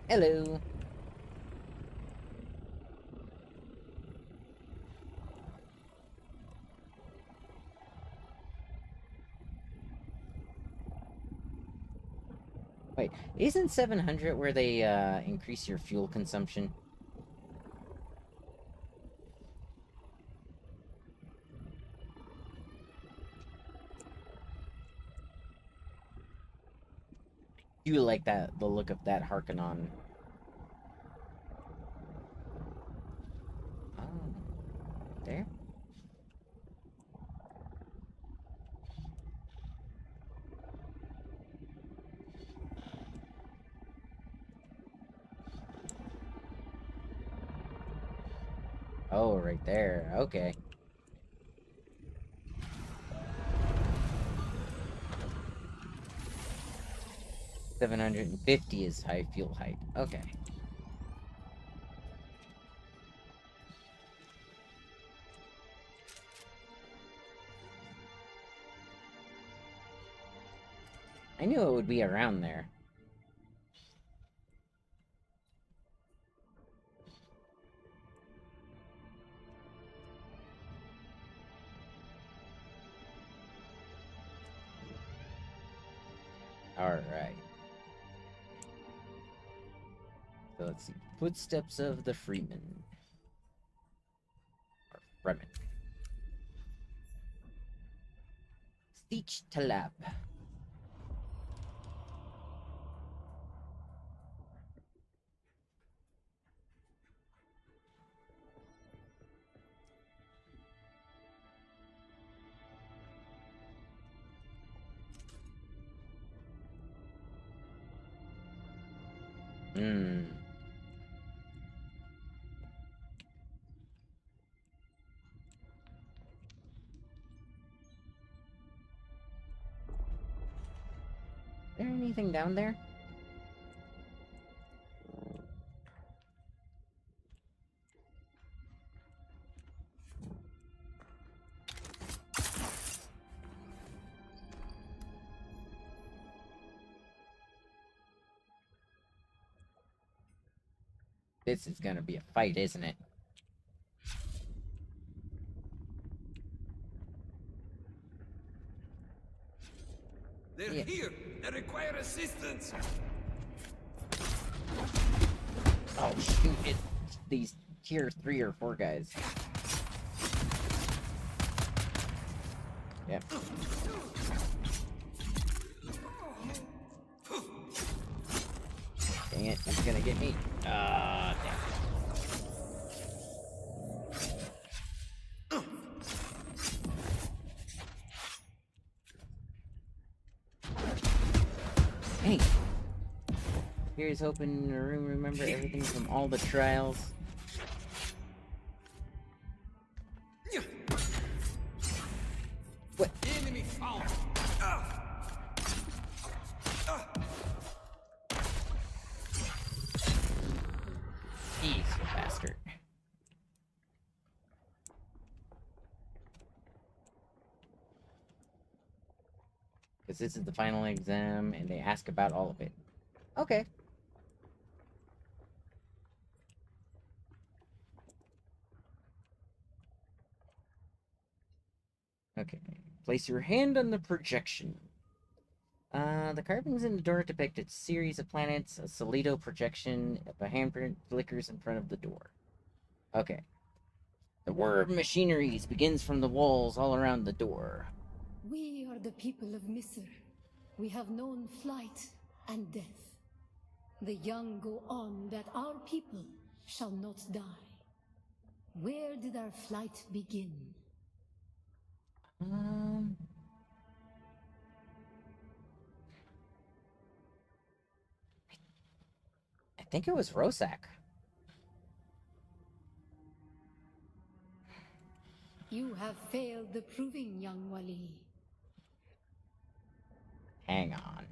Hello. Wait, isn't 700 where they increase your fuel consumption? You like that, the look of that Harkonnen. Oh, there? Oh, right there. Okay. $750 is high fuel height. Okay. I knew it would be around there. Alright. So let's see. Footsteps of the Freeman. Or Fremen. Speech Talab. Hmm. Is there anything down there? This is gonna be a fight, isn't it? They're here. They require assistance. Oh shoot, it's these tier 3 or 4 guys. Yep. Dang it, he's gonna get me. Ah, damn. Hey! Here's hoping in the room, remember everything from all the trials. What? Enemy found. Jeez, you bastard. Because this is the final exam, and they ask about all of it. Okay. Okay. Place your hand on the projection. The carvings in the door depict a series of planets, a solido projection, a handprint flickers in front of the door. Okay. The whir of machineries begins from the walls all around the door. We are the people of Misr. We have known flight and death. The young go on that our people shall not die. Where did our flight begin? Um... I think it was Rosak. You have failed the proving, young Wali. Hang on.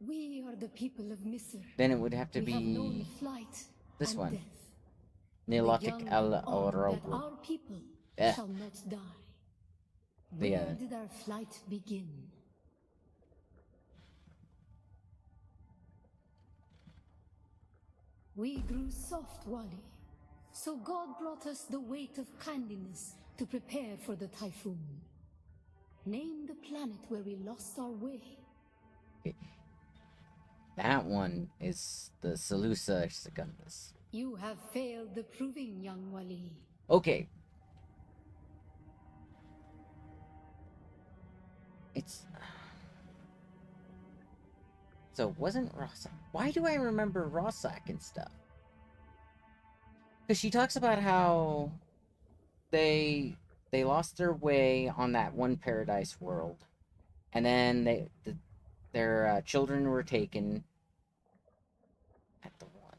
We are the people of Misr. Then it would have to We have known be flight this and one. death. Nilotic The al young go on that Orogu. our people Yeah. shall not die. The, Where did our flight begin? We grew soft, Wali. So God brought us the weight of kindliness to prepare for the typhoon. Name the planet where we lost our way. That one is the Salusa Secundus. You have failed the proving, young Wali. Okay. It's... So it wasn't Rossack. Why do I remember Rossack and stuff? Because she talks about how they lost their way on that one paradise world, and then their children were taken at the one.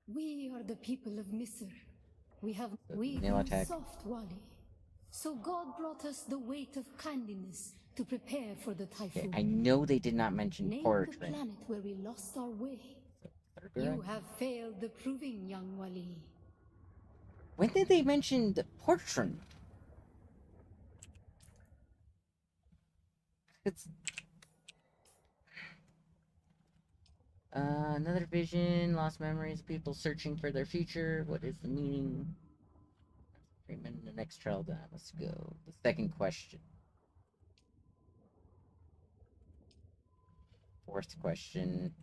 We are the people of Misr. We The grew Nilotic. soft, Wali. So God brought us the weight of kindliness to prepare for the Okay, typhoon. I know they did not mention Name the Portrait. planet where we lost our way. You have failed the proving, young Wali. When did they mention the Portrait? It's another vision, lost memories, people searching for their future. What is the meaning? Treatment in the next trial down. Let's go. The second question. Fourth question.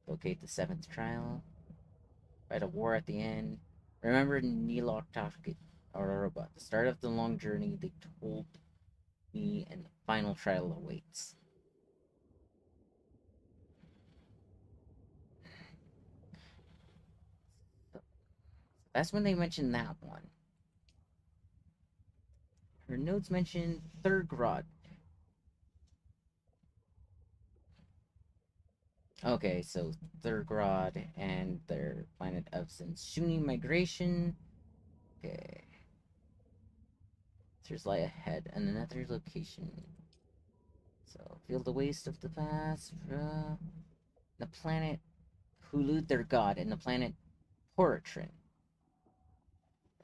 Locate the seventh trial. Fight a war at the end. Remember Nilok Tafkit Aruba. The start of the long journey they told me, and the final trial awaits. That's when they mentioned that one. Her notes mention Thurgrod. Okay, so Thurgrod and their planet of Sensuni migration. Okay. There's lie ahead and another location. So feel the waste of the past. The planet Hulu, their god, and the planet Poratrin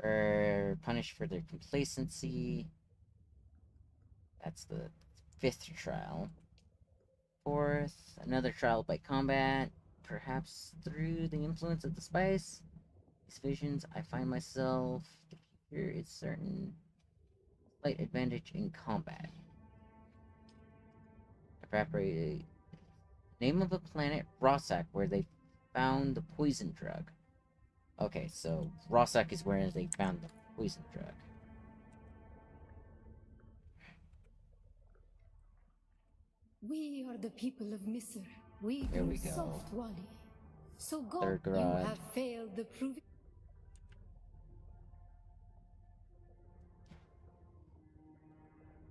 are punished for their complacency. That's the fifth trial. Fourth, another trial by combat, perhaps through the influence of the spice. These visions, I find myself. The future is certain. Slight advantage in combat. Evaporate. Name of a planet, Rossack, where they found the poison drug. Okay, so Rossack is where they found the poison drug. We are the people of Misr. We There grew we go. soft, Wali. So God, you Thurgrod. have failed the proving.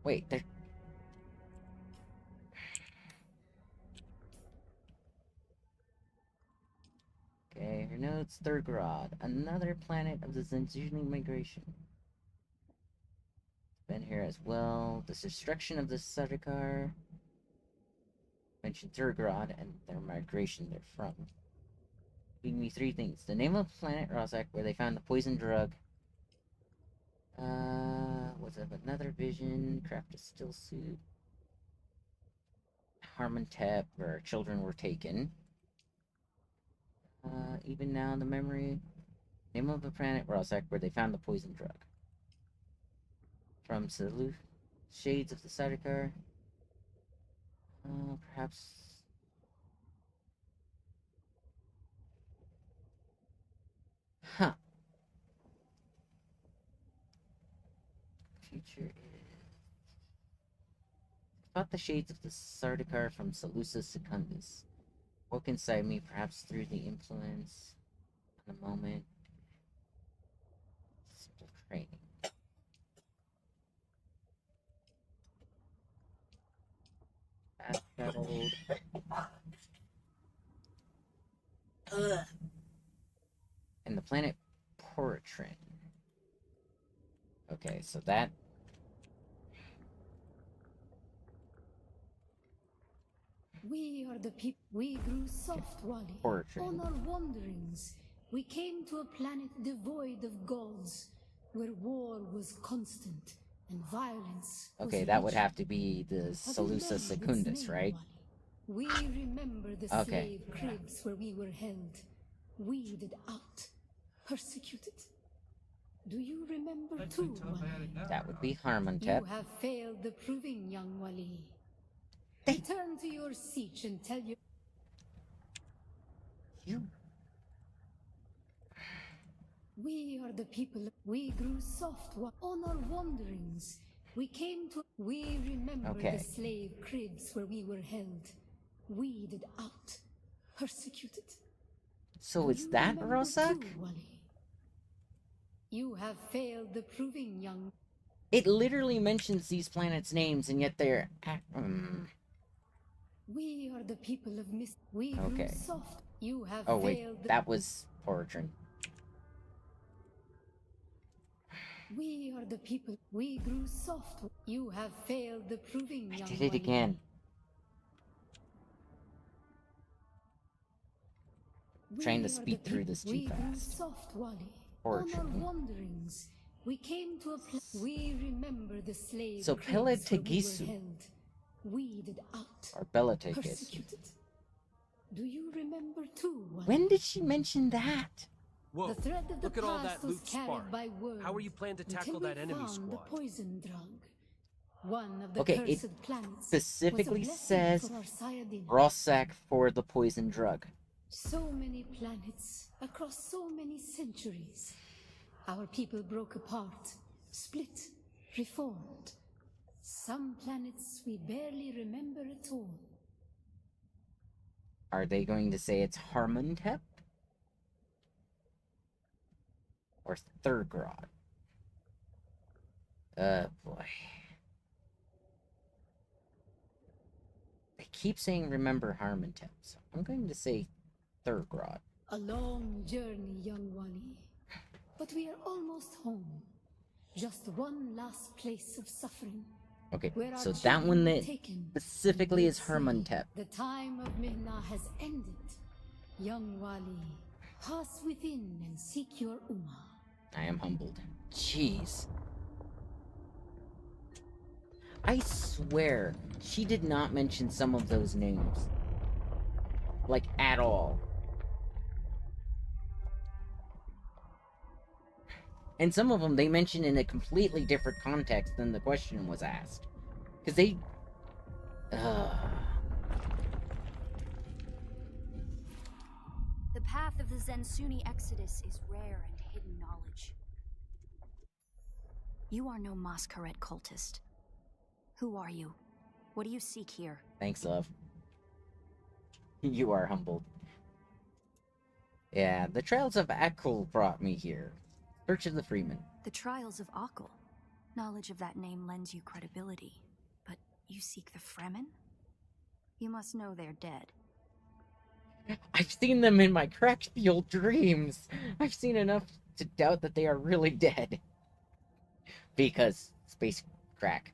Wait, there. Okay, her notes, Thurgrod, another planet of the Zenzuni migration. Been here as well. The destruction of the Sardaukar. Mentioned Thurgrod and their migration they're from. Giving me three things. The name of the planet, Rossack, where they found the poison drug. Was of another vision, craft a still suit. Harmontep, where children were taken. even now, the memory. Name of the planet Rossack where they found the poison drug. From shades of the Sardaukar. Perhaps. Huh. Future is. Fought the shades of the Sardaukar from Salusa Secundus. Woke inside me, perhaps through the influence. In a moment. Simple training. Fast traveled. And the planet Poratrin. Okay, so that. We are the people. We grew soft, Wally. Poratrin. On our wanderings, we came to a planet devoid of gods, where war was constant and violence was Okay, that would legion. have to be the But Salusa remember its Secundus, name, right? Wally. We remember the Okay. slave cribs where we were held, weeded out, persecuted. Do you remember too, Wally? That would be You Harmontep. have failed the proving, young Wally. Return to your seat and tell you. We are the people. We grew soft on our wanderings. We came to. We remember Okay. the slave cribs where we were held, weeded out, persecuted. So Do it's you that remember Rossack? too, Wally? You have failed the proving, young. It literally mentions these planets' names, and yet they're. We are the people of mist. We grew Okay. soft. You have Oh, wait. failed. That was Poratrin. We are the people. We grew soft. You have failed the proving, I young did it Wally. again. Trying to We are speed the through peop- this too We grew fast. soft, Wally. Origin. On our wanderings, we came to a place. We remember the slave So cribs where we Peletagisu. were held, weeded out, Or Bellategus. persecuted. Do you remember too, Wally? When did she mention that? Whoa, The thread of the look at all past that was loot carried spark. by word How are you planning to tackle until we that enemy found squad? the poison drug. One of the Okay, it cursed planets specifically was a blessing says for our Sayadina. Rossack for the poison drug. So many planets across so many centuries. Our people broke apart, split, reformed. Some planets we barely remember at all. Are they going to say it's Harmontep? Or Thurgrod? Boy. They keep saying remember Harmontep, so I'm going to say Thurgrod. A long journey, young Wally. But we are almost home. Just one last place of suffering. Okay, Where our so that children one were that taken, specifically they is say Harmontep. The time of Mihna has ended. Young Wali, pass within and seek your Ummah. I am humbled. Jeez. I swear, she did not mention some of those names. Like, at all. And some of them they mention in a completely different context than the question was asked. Because they... The path of the Zensuni Exodus is rare and hidden knowledge. You are no Masquerade cultist. Who are you? What do you seek here? Thanks, love. You are humbled. Yeah, the trials of Akul brought me here. Search of the Freeman. The Trials of Akul. Knowledge of that name lends you credibility. But you seek the Fremen? You must know they're dead. I've seen them in my cracked-fueled dreams. I've seen enough to doubt that they are really dead. Because space crack.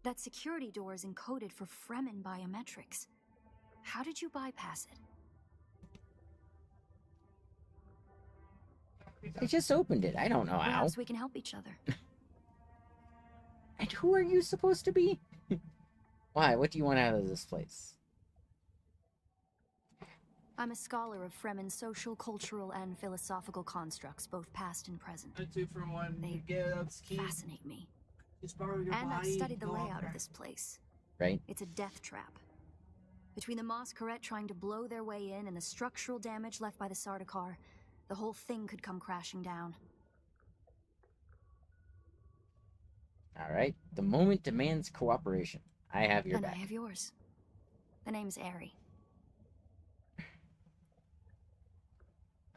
That security door is encoded for Fremen biometrics. How did you bypass it? I just opened it. I don't know how. Perhaps we can help each other. And who are you supposed to be? Why? What do you want out of this place? I'm a scholar of Fremen's social, cultural, and philosophical constructs, both past and present. A 2-for-1. They Get ups, key. fascinate me. Just borrow your And I've body, studied the go out layout there. of this place. Right? It's a death trap. Between the Mosqueret trying to blow their way in and the structural damage left by the Sardaukar, the whole thing could come crashing down. Alright. The moment demands cooperation. I have your And I back. have yours. The name's Ari.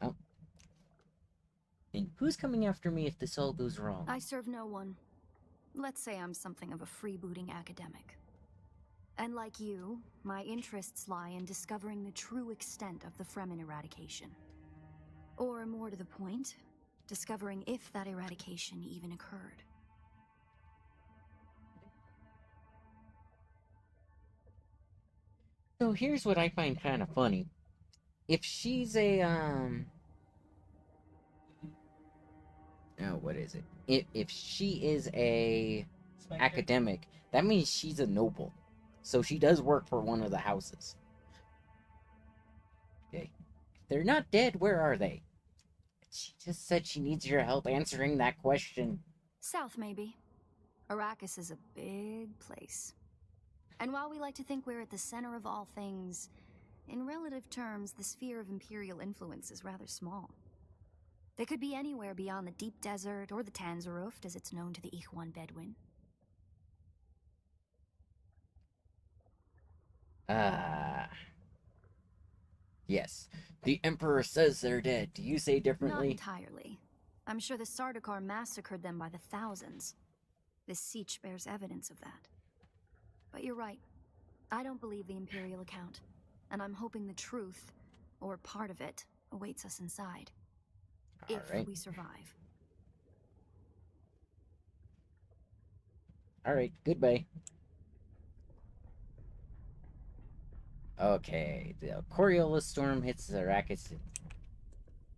Oh. And who's coming after me if this all goes wrong? I serve no one. Let's say I'm something of a freebooting academic. And like you, my interests lie in discovering the true extent of the Fremen eradication. Or more to the point, discovering if that eradication even occurred. So here's what I find kind of funny. If she's a, oh, what is it? If she is a Spectre. academic, that means she's a noble. So she does work for one of the houses. Okay. If they're not dead, where are they? She just said she needs your help answering that question. South, maybe. Arrakis is a big place. And while we like to think we're at the center of all things, in relative terms, the sphere of Imperial influence is rather small. They could be anywhere beyond the deep desert or the Tanzaruft, as it's known to the Ikhwan Bedouin. Yes. The Emperor says they're dead. Do you say Not differently? entirely. I'm sure the Sardaukar massacred them by the thousands. This siege bears evidence of that. But you're right. I don't believe the Imperial account. And I'm hoping the truth, or part of it, awaits us inside. If Alright. we survive. Alright, goodbye. Okay, the Coriolis storm hits Arrakis.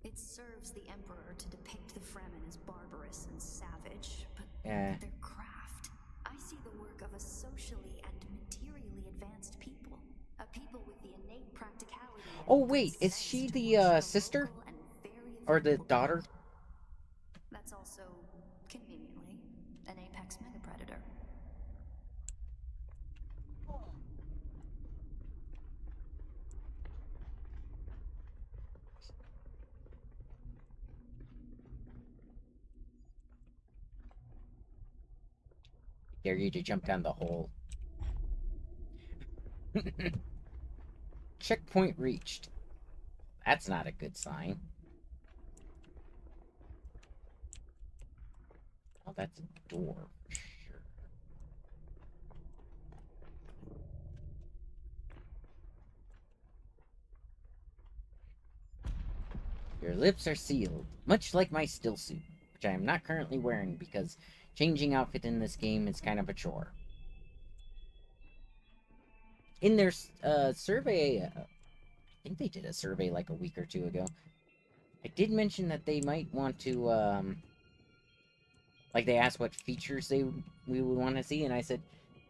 It serves the Emperor to depict the Fremen as barbarous and savage, but Yeah. their craft. I see the work of a socially and materially advanced people. A people with the innate practicality. and Oh, good wait, is sense she to the, watch sister? local and very Or the vulnerable daughter? people. That's also, conveniently, an apex megapredator. Dare you to jump down the hole. Checkpoint reached. That's not a good sign. Oh, that's a door for sure. Your lips are sealed, much like my still suit, which I am not currently wearing because changing outfit in this game is kind of a chore. In their survey, I think they did a survey like a week or two ago. I did mention that they might want to, like they asked what features we would want to see, and I said,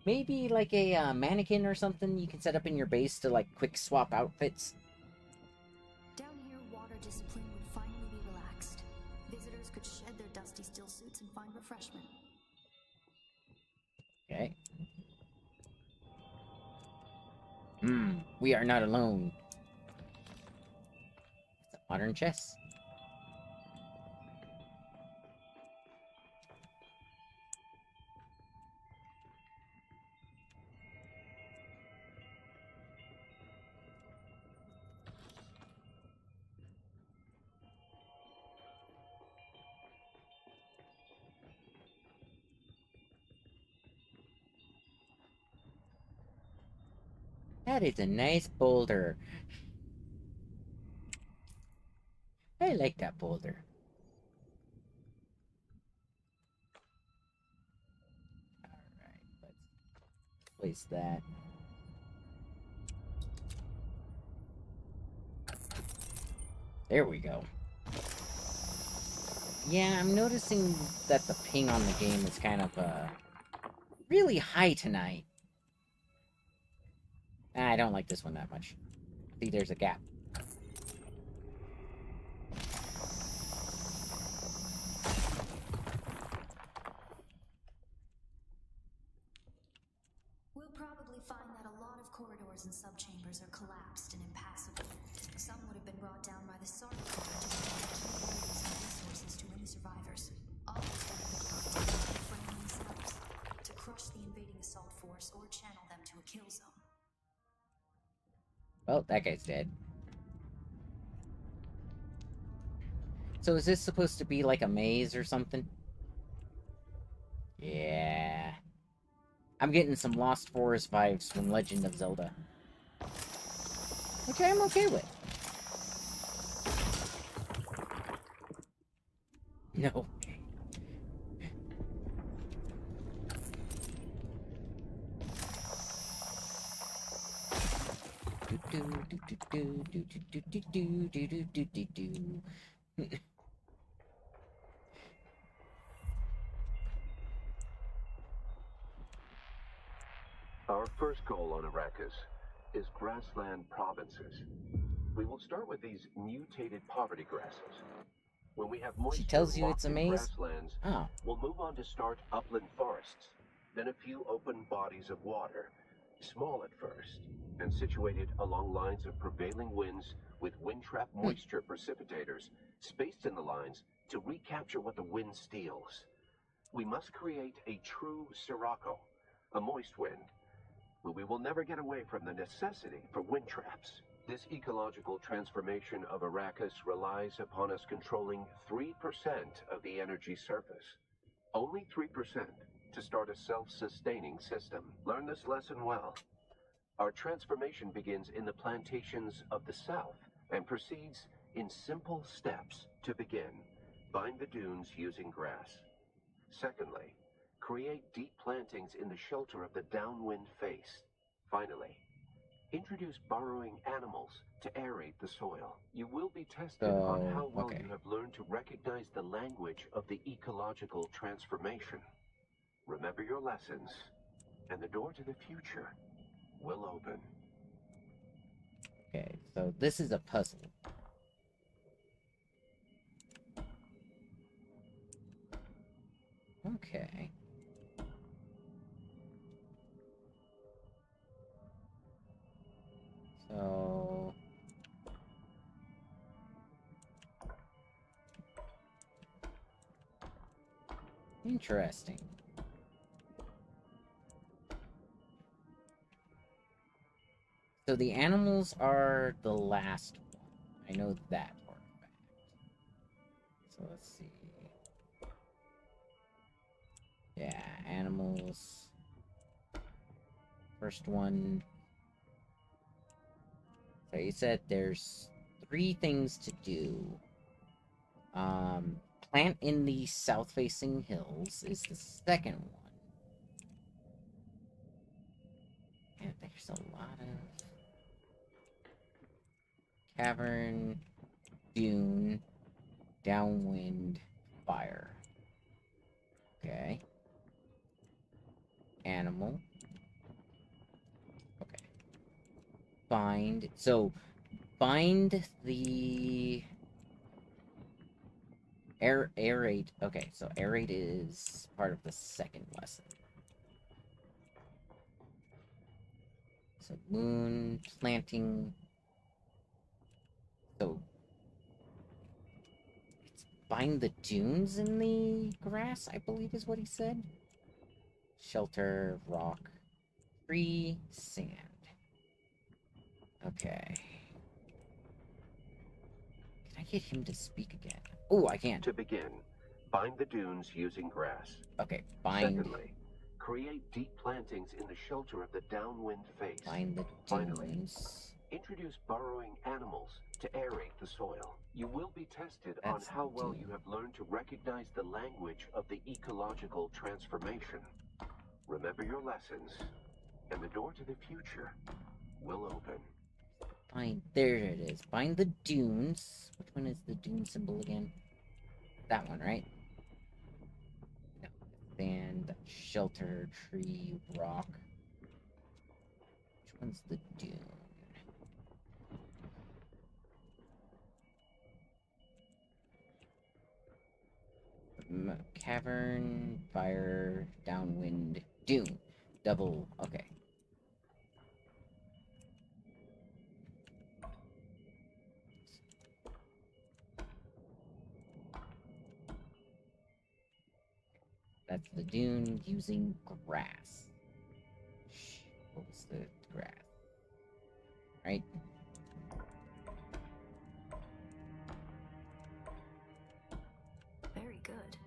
maybe like a mannequin or something you can set up in your base to like quick swap outfits. Down here, water discipline would finally be relaxed. Visitors could shed their dusty still suits and find refreshment. Okay. We are not alone. It's a modern chess. That is a nice boulder. I like that boulder. Alright, let's place that. There we go. Yeah, I'm noticing that the ping on the game is kind of, really high tonight. I don't like this one that much. I think there's a gap. We'll probably find that a lot of corridors and subchambers are collapsed and impassable. Some would have been brought down by the Sarkar to provide key areas and resources to any survivors. Others would have been brought down by the Fremen themselves to crush the invading assault force or channel them to a kill zone. Well, that guy's dead. So is this supposed to be like a maze or something? Yeah. I'm getting some Lost Forest vibes from Legend of Zelda. Which I'm okay with. No. Our first goal on Arrakis is grassland provinces. We will start with these mutated poverty grasses. When we have moisture She tells you it's a locked in maze? grasslands, Oh. we'll move on to start upland forests, then a few open bodies of water, small at first, and situated along lines of prevailing winds with wind-trap moisture precipitators spaced in the lines to recapture what the wind steals. We must create a true sirocco, a moist wind, but we will never get away from the necessity for wind traps. This ecological transformation of Arrakis relies upon us controlling 3% of the energy surface. Only 3% to start a self-sustaining system. Learn this lesson well. Our transformation begins in the plantations of the south and proceeds in simple steps to begin. Bind the dunes using grass. Secondly, create deep plantings in the shelter of the downwind face. Finally, introduce burrowing animals to aerate the soil. You will be tested on how well you have learned to recognize the language of the ecological transformation. Remember your lessons, and the door to the future will open. Okay, so this is a puzzle. Okay. So... interesting. So the animals are the last one. I know that for a fact. So let's see. Yeah, animals. First one. So you said there's 3 things to do. Plant in the south-facing hills is the second one. And there's a lot of... cavern, dune, downwind, fire. Okay. Animal. Okay. Bind. So, bind the... aerate. Okay, so aerate is part of the second lesson. So, moon, planting. So, it's bind the dunes in the grass, I believe is what he said. Shelter, rock, tree, sand. Okay. Can I get him to speak again? Oh, I can. To begin, bind the dunes using grass. Okay, bind. Secondly, create deep plantings in the shelter of the downwind face. Bind the dunes. Finally, introduce burrowing animals to aerate the soil. You will be tested on how well you have learned to recognize the language of the ecological transformation. Remember your lessons, and the door to the future will open. Find, there it is. Find the dunes. Which one is the dune symbol again? That one, right? No. Sand, shelter, tree, rock. Which one's the dune? Cavern, fire, downwind, dune. Double, okay. That's the dune using grass. What was the grass? Right? Very good.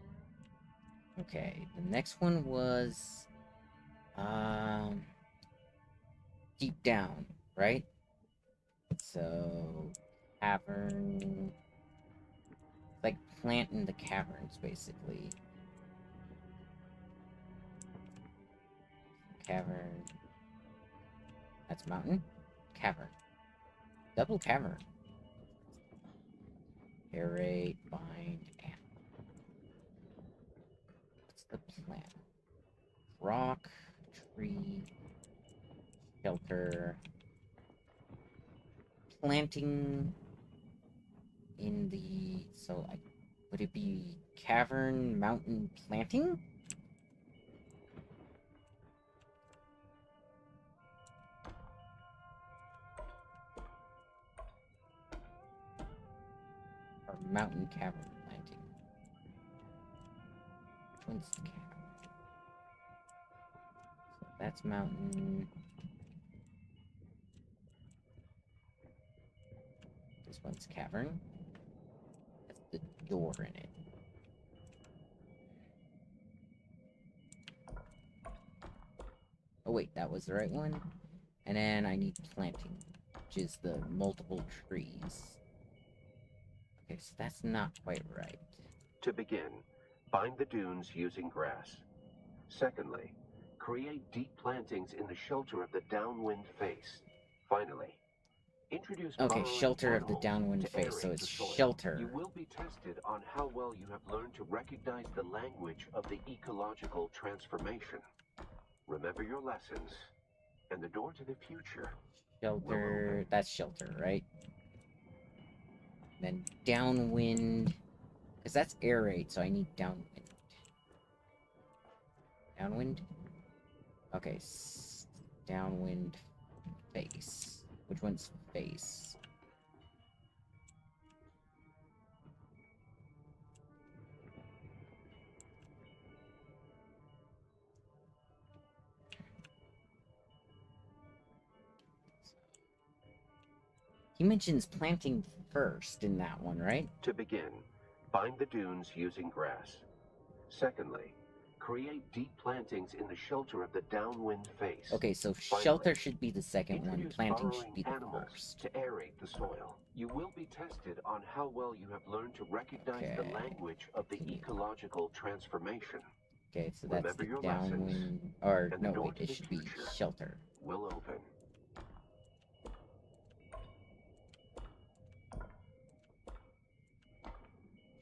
Okay, the next one was deep down, right? So cavern, like plant in the caverns basically. Cavern. That's mountain. Cavern. Double cavern. Aerate, bind, and what's the plant? Rock, tree, shelter. Planting in the, so I, would it be cavern, mountain, planting? Or mountain cavern planting? Which one's the cavern? So that's mountain. This one's cavern. That's the door in it. Oh wait, that was the right one. And then I need planting, which is the multiple trees. Okay, so that's not quite right. To begin, bind the dunes using grass. Secondly, create deep plantings in the shelter of the downwind face. Finally, introduce Okay, burrowing shelter of the animals downwind to face, so aerate it's the soil. shelter. You will be tested on how well you have learned to recognize the language of the ecological transformation. Remember your lessons, and the door to the future. Shelter, that's shelter, right? Then downwind, because that's aerate, so I need downwind. Downwind? Okay, downwind face. Which one's face? He mentions planting first in that one, right? To begin, bind the dunes using grass. Secondly, create deep plantings in the shelter of the downwind face. Okay, so Finally, shelter should be the second one, introduce planting burrowing should be the animals first. to aerate the soil. You will be tested on how well you have learned to recognize the Okay. language of the ecological transformation. Okay, so that's Remember the your downwind, lessons, or and the no door wait, to it the should be future shelter. will open.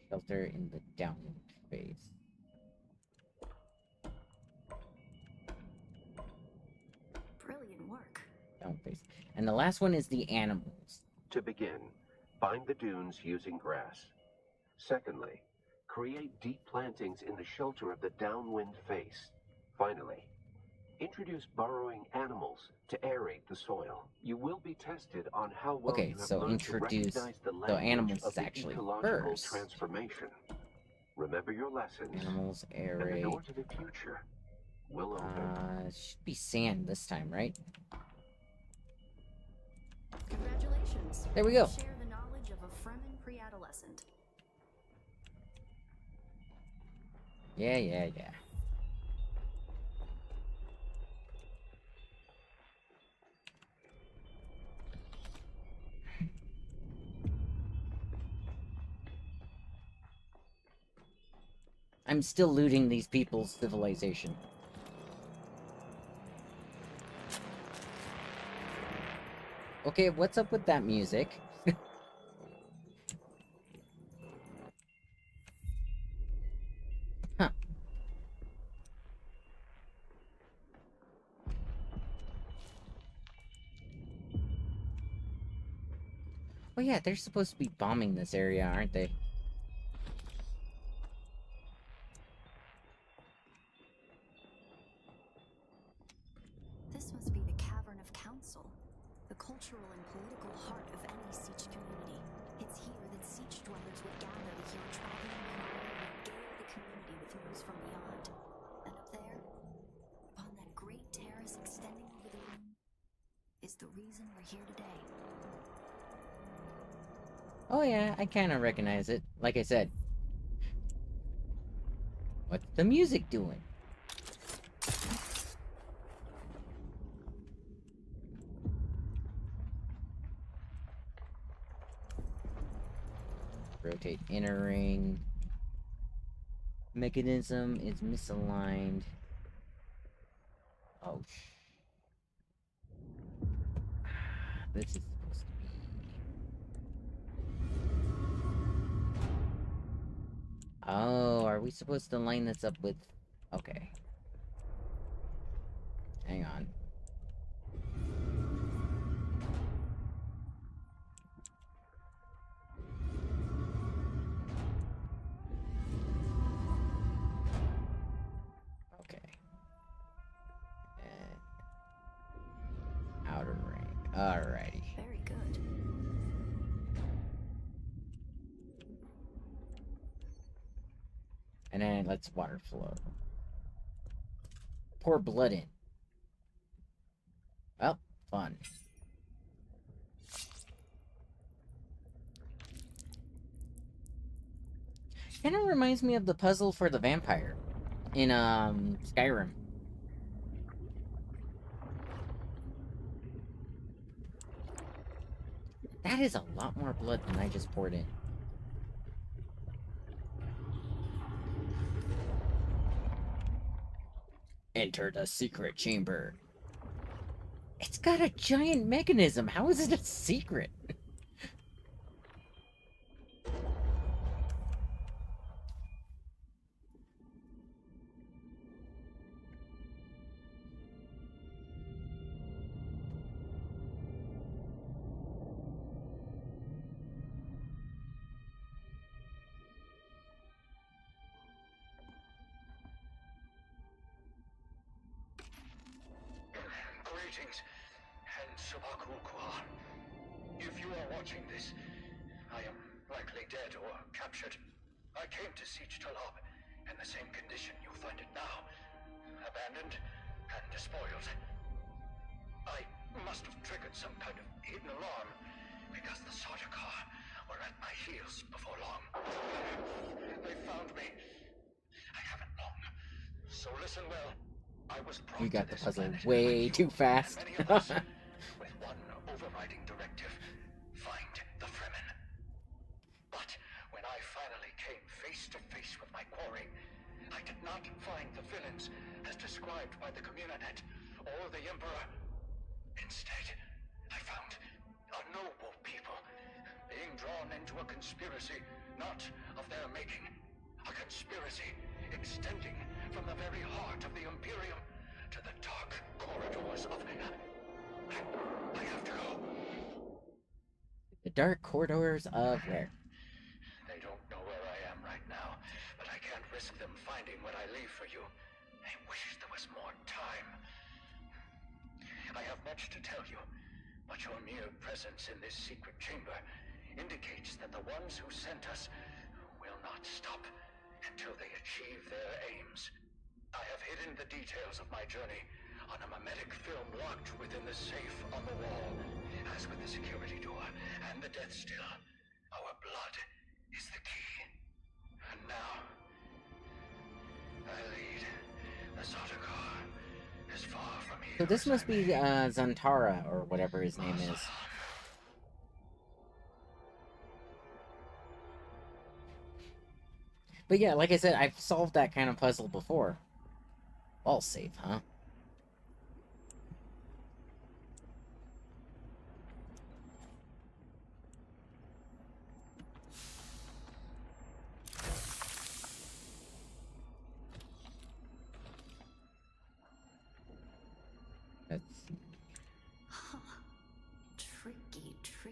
Shelter in the downwind phase. Brilliant work. Down phase. And the last one is the animals. To begin, bind the dunes using grass. Secondly, create deep plantings in the shelter of the downwind face. Finally, introduce burrowing animals to aerate the soil. You will be tested on how well Okay, you have so learned to introduce recognize the the language animals of is the actually ecological first. transformation. Remember your lessons, Animals and the aerate. door to the future will open. It should be sand this time, right? Congratulations. There we go. Share the knowledge of a Fremen pre-adolescent. Yeah, yeah, yeah. I'm still looting these people's civilization. Okay, what's up with that music? Huh. Oh yeah, they're supposed to be bombing this area, aren't they? This must be the Cavern of Council, the cultural and political heart of any Siege community. It's here that Siege dwellers would gather to hear traveling men would gale the community with news from beyond. And up there, upon that great terrace extending over the room, is the reason we're here today. Oh yeah, I kind of recognize it. Like I said. What's the music doing? Rotate inner ring. Mechanism is misaligned. Oh, this is supposed to be... Oh, are we supposed to line this up with... Okay. Hang on. Okay. And... outer ring. Alrighty. Very good. And then it lets water flow. Pour blood in. Well, fun. Kind of reminds me of the puzzle for the vampire in Skyrim. That is a lot more blood than I just poured in. Enter the secret chamber. It's got a giant mechanism. How is it a secret? Greetings, and Subakukwa. If you are watching this, I am likely dead or captured. I came to Siege Talab in the same condition you find it now. Abandoned and despoiled. I must have triggered some kind of hidden alarm, because the Sardaukar were at my heels before long. They found me. I haven't long. So listen well. I was brought You got to the this puzzle planet way by too you fast. and many of us, with one overriding directive: find the Fremen. But when I finally came face to face with my quarry, I did not find the villains as described by the Communinet or the Emperor. Instead, I found a noble people being drawn into a conspiracy not of their making. A conspiracy extending from the very heart of the Imperium to the dark corridors of... I have to go. The dark corridors of where? They don't know where I am right now, but I can't risk them finding what I leave for you. I wish there was more time. I have much to tell you, but your mere presence in this secret chamber indicates that the ones who sent us will not stop until they achieve their aims. I have hidden the details of my journey on a mimetic film locked within the safe on the wall. As with the security door and the death still, our blood is the key. And now, I lead the Sardaukar as far from here. So this must be Zantara, or whatever his name is. But yeah, like I said, I've solved that kind of puzzle before. All safe, huh?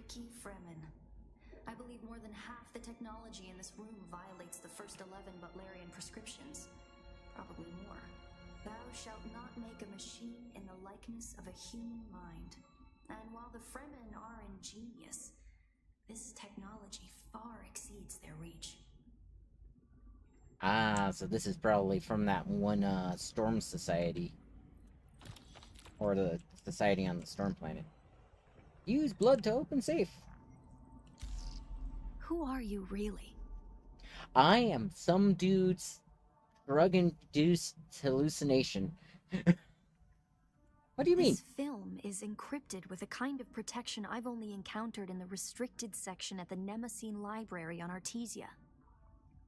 tricky Fremen. I believe more than half the technology in this room violates the first 11 Butlerian prescriptions. Probably more. Thou shalt not make a machine in the likeness of a human mind. And while the Fremen are ingenious, this technology far exceeds their reach. Ah, so this is probably from that one, Storm Society. Or the Society on the Storm Planet. Use blood to open safe. Who are you really? I am some dude's drug-induced hallucination. What do you mean? This film is encrypted with a kind of protection I've only encountered in the restricted section at the Nemesine Library on Artesia.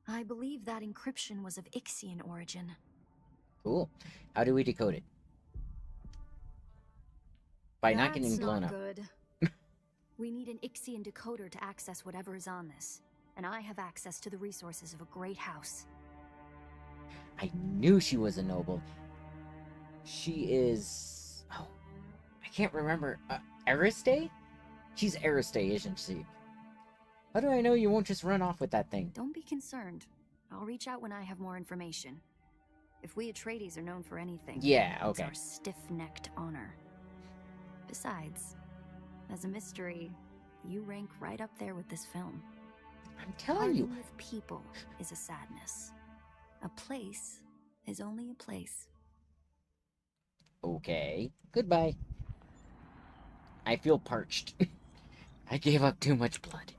I believe that encryption was of Ixian origin. Cool. How do we decode it? By not getting blown up. Good. We need an Ixian decoder to access whatever is on this, and I have access to the resources of a great house. I knew she was a noble. She is... Oh, I can't remember. Ariste? She's Ariste, isn't she? How do I know you won't just run off with that thing? Don't be concerned. I'll reach out when I have more information. If we Atreides are known for anything, yeah, okay. It's our stiff-necked honor. Besides, as a mystery, you rank right up there with this film. I'm telling you. Parting with people is a sadness. A place is only a place. Okay. Goodbye. I feel parched. I gave up too much blood.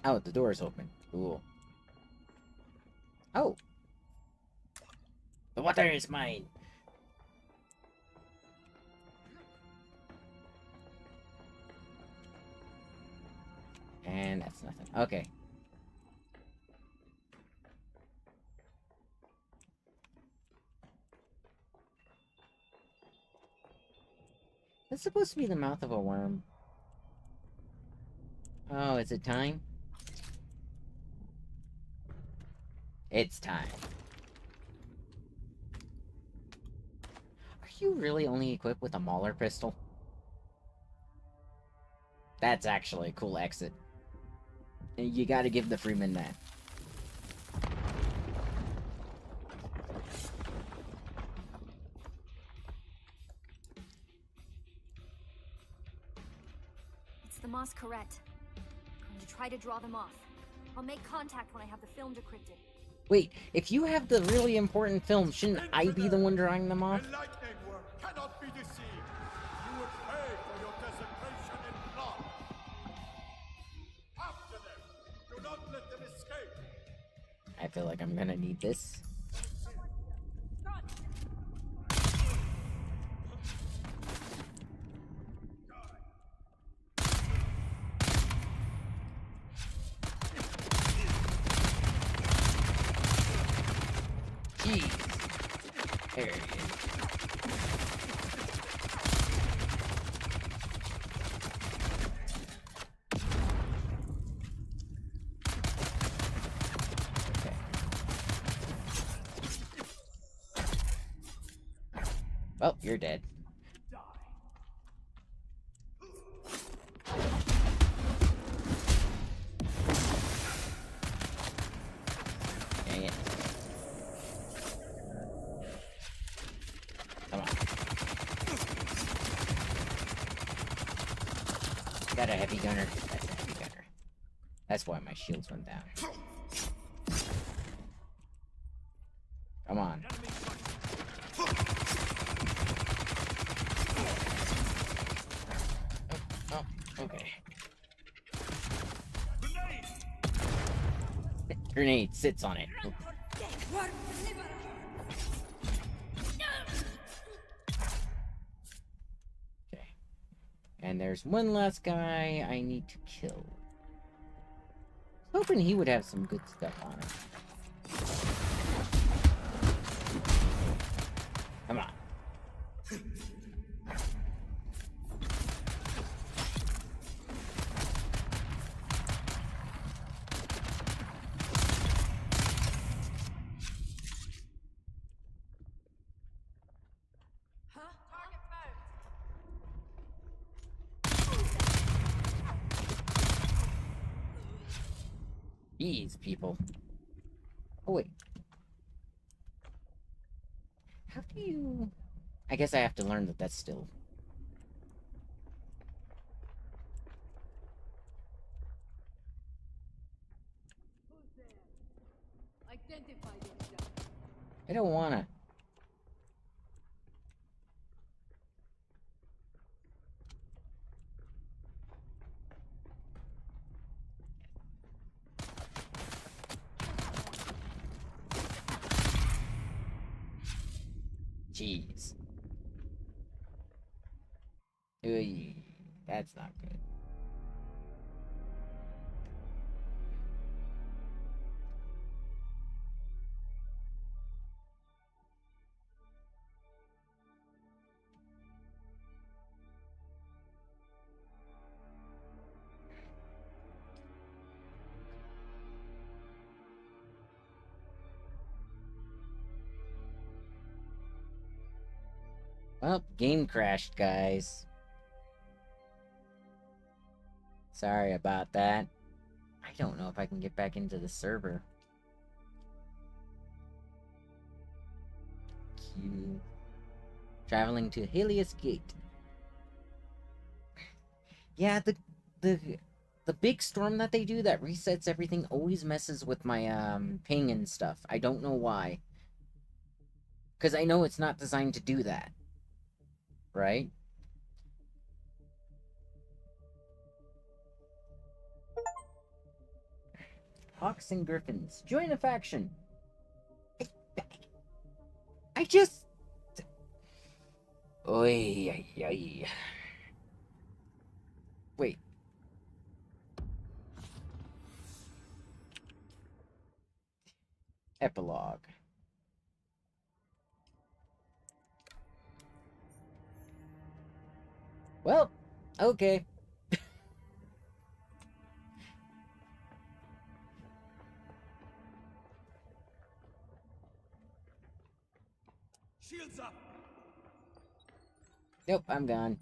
Oh, the door is open. Cool. Oh. The water is mine. And that's nothing. Okay. That's supposed to be the mouth of a worm. Oh, is it time? It's time. Are you really only equipped with a Mauler pistol? That's actually a cool exit. You gotta give the Freeman that. It's the Masquerade. I'm going to try to draw them off. I'll make contact when I have the film decrypted. Wait, if you have the really important film, shouldn't I be the one drawing them off? Enlightening work cannot be deceived. You will pay for your desecration in blood. After them. Do not let them escape. I feel like I'm gonna need this. Jeez. There it is. Okay. Well, you're dead. Dang it. Come on. Got a heavy gunner. That's a heavy gunner. That's why my shields went down. Come on. Oh, okay. Grenade sits on it. Okay. And there's one last guy I need to kill. Hoping he would have some good stuff on him. Come on. Jeez, people. Oh, wait. How do you... I guess I have to learn that that's still... Identify yourself. I don't wanna. Jeez. Oy, that's not good. Well, game crashed, guys. Sorry about that. I don't know if I can get back into the server. Q. Traveling to Helios Gate. Yeah, the big storm that they do that resets everything always messes with my ping and stuff. I don't know why. Because I know it's not designed to do that. Right? Hawks and Griffins. Join a faction. I just... Oy, ay, ay. Wait. Epilogue. Well, okay. Shields up! Nope, I'm gone.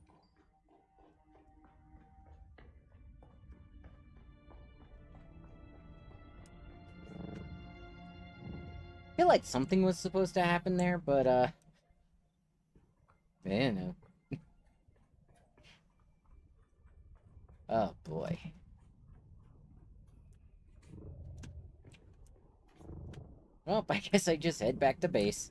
I feel like something was supposed to happen there, but, I don't know. Oh, boy. Well, I guess I just head back to base.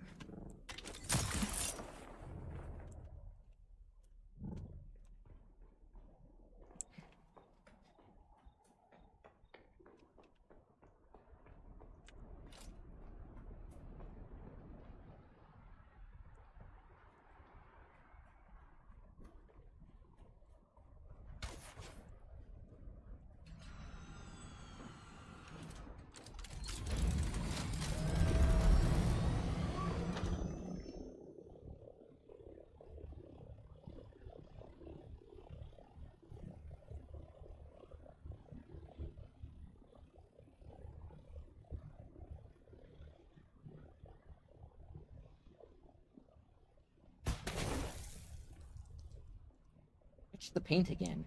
Touch the paint again.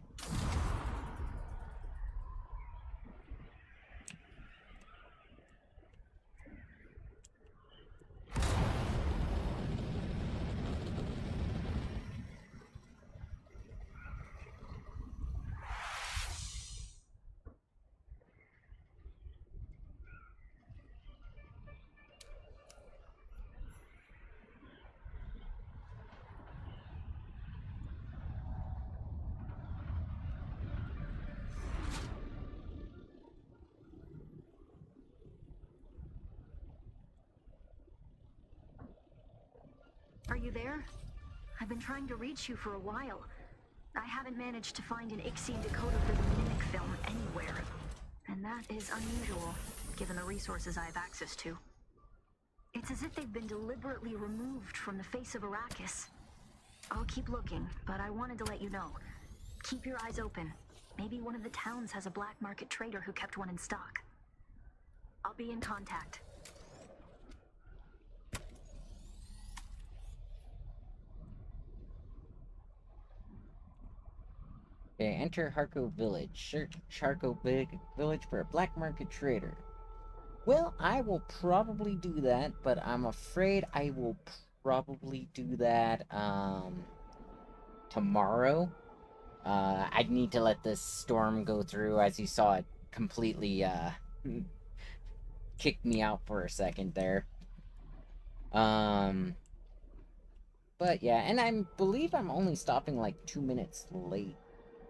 Are you there? I've been trying to reach you for a while. I haven't managed to find an Ixian decoder for the Mimic film anywhere. And that is unusual, given the resources I have access to. It's as if they've been deliberately removed from the face of Arrakis. I'll keep looking, but I wanted to let you know. Keep your eyes open. Maybe one of the towns has a black market trader who kept one in stock. I'll be in contact. They enter Harko Village. Search Harko Village for a black market trader. Well, I will probably do that, but I'm afraid I will probably do that tomorrow. I'd need to let this storm go through. As you saw, it completely kicked me out for a second there. But yeah, and I believe I'm only stopping like 2 minutes late.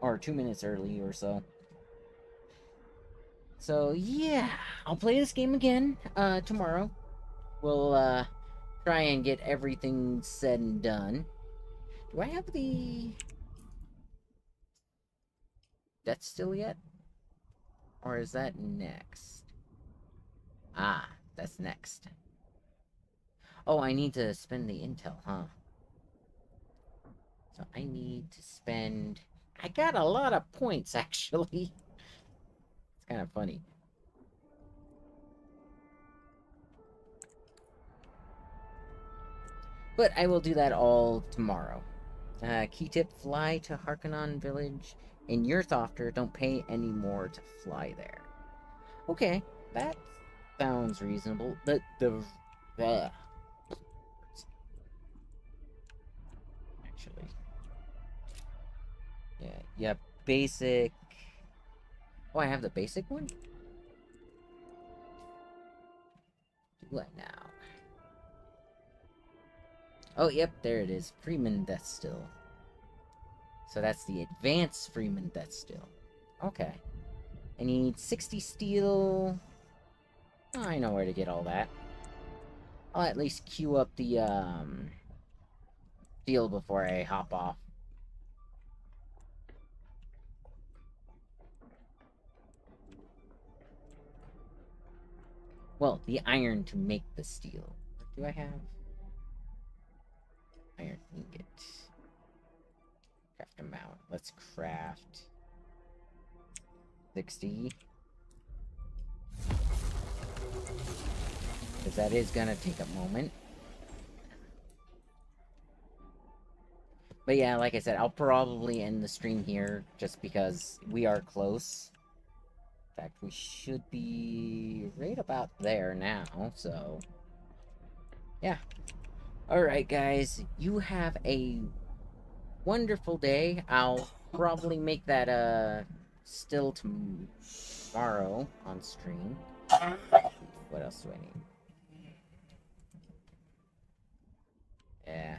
Or 2 minutes early or so. So yeah, I'll play this game again tomorrow. We'll try and get everything said and done. Do I have the death still yet? Or is that next? Ah, that's next. Oh, I need to spend the intel, huh? So I need to spend... I got a lot of points, actually. It's kind of funny. But I will do that all tomorrow. Key tip, fly to Harkonnen Village. In your Thofter, don't pay any more to fly there. Okay, that sounds reasonable. But actually... Yeah, basic... Oh, I have the basic one? Do I now? Oh, yep, there it is. Freeman Death Still. So that's the advanced Freeman Death Still. Okay. I need 60 steel. Oh, I know where to get all that. I'll at least queue up the, steel before I hop off. Well, the iron to make the steel. What do I have? Iron ingot. Craft amount. Let's craft 60. Because that is gonna take a moment. But yeah, like I said, I'll probably end the stream here just because we are close. In fact, we should be right about there now, so... Yeah. Alright, guys. You have a wonderful day. I'll probably make that, still tomorrow on stream. What else do I need? Yeah.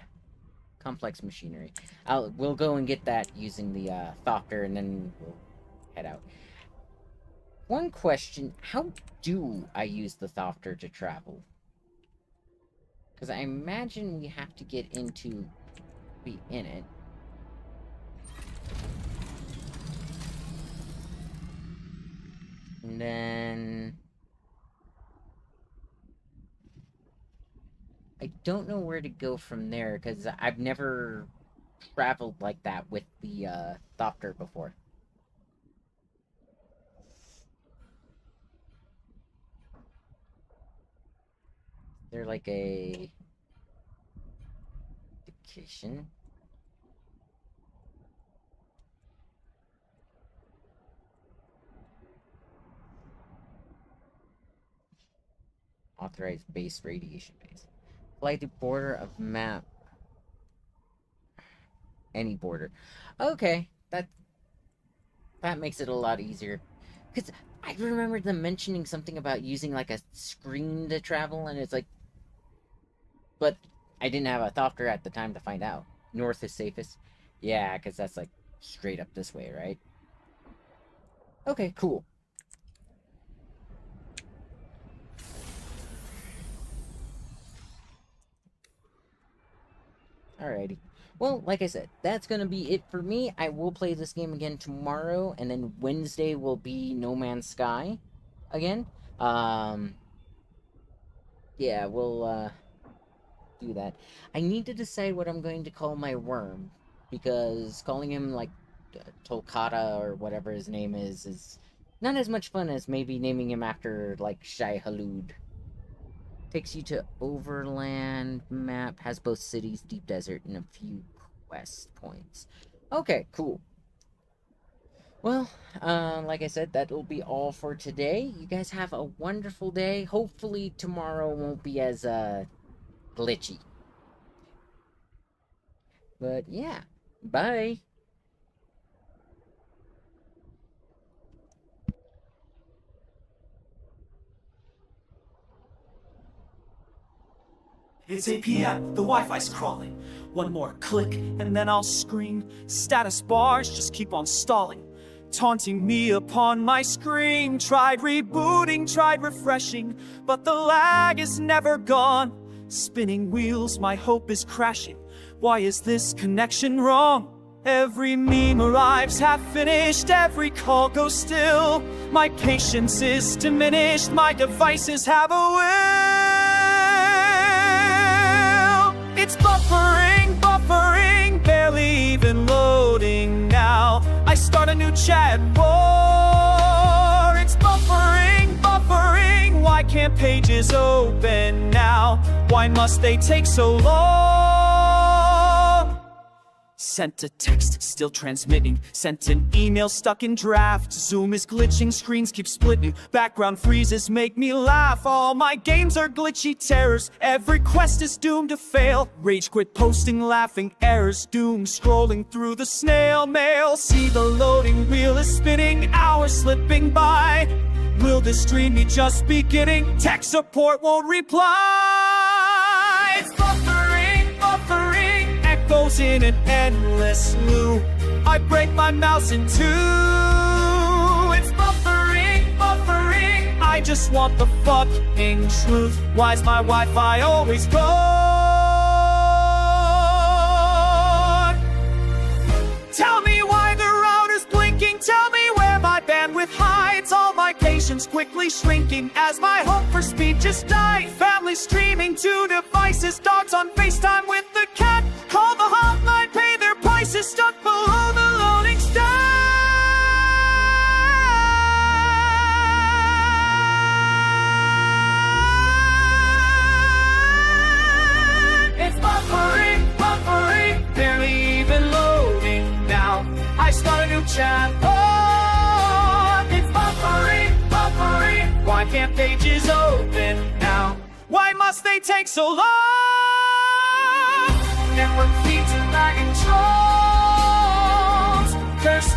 Complex machinery. We'll go and get that using the, Thopter, and then we'll head out. One question, how do I use the Thopter to travel? Because I imagine we have to get into... be in it. And then... I don't know where to go from there, because I've never traveled like that with the, Thopter before. They're like a... vacation? Authorized base radiation base. Fly to border of map. Any border. Okay, that makes it a lot easier. Because I remember them mentioning something about using like a screen to travel, and it's like... But I didn't have a Thopter at the time to find out. North is safest. Yeah, because that's like straight up this way, right? Okay, cool. Alrighty. Well, like I said, that's gonna be it for me. I will play this game again tomorrow, and then Wednesday will be No Man's Sky again. Yeah, we'll, do that. I need to decide what I'm going to call my worm, because calling him, like, Tolkata or whatever his name is not as much fun as maybe naming him after, like, Shai Halud. Takes you to Overland map, has both cities, deep desert, and a few quest points. Okay, cool. Well, like I said, that will be all for today. You guys have a wonderful day. Hopefully tomorrow won't be as glitchy. But yeah, bye. It's 8 p.m. The Wi-Fi's crawling. One more click and then I'll scream. Status bars just keep on stalling, taunting me upon my screen. Tried rebooting, tried refreshing, but the lag is never gone. Spinning wheels, my hope is crashing. Why is this connection wrong? Every meme arrives half finished, every call goes still. My patience is diminished, my devices have a will. It's buffering, buffering, barely even loading now. I start a new chat war. It's buffering, buffering, why can't pages open now? Why must they take so long? Sent a text, still transmitting. Sent an email, stuck in draft. Zoom is glitching, screens keep splitting. Background freezes make me laugh. All my games are glitchy terrors. Every quest is doomed to fail. Rage quit posting, laughing errors. Doom scrolling through the snail mail. See the loading wheel is spinning, hours slipping by. Will this dream be just beginning? Tech support won't reply. It's buffering, buffering, echoes in an endless loop. I break my mouse in two. It's buffering, buffering, I just want the fucking truth. Why's my Wi-Fi always gone? Tell me why the router's blinking. Tell me where my bandwidth hides. All my patience quickly shrinking as my hope for speed just died. Family streaming to devices. Dogs on FaceTime with the cat. Call the hotline, pay their prices. Stuck below the loading star. It's buffering, buffering, barely even loading now. I start a new chat. Oh, it's buffering, buffering. Why can't pages open now? Why must they take so long? Network feeds and lagging trolls. Curse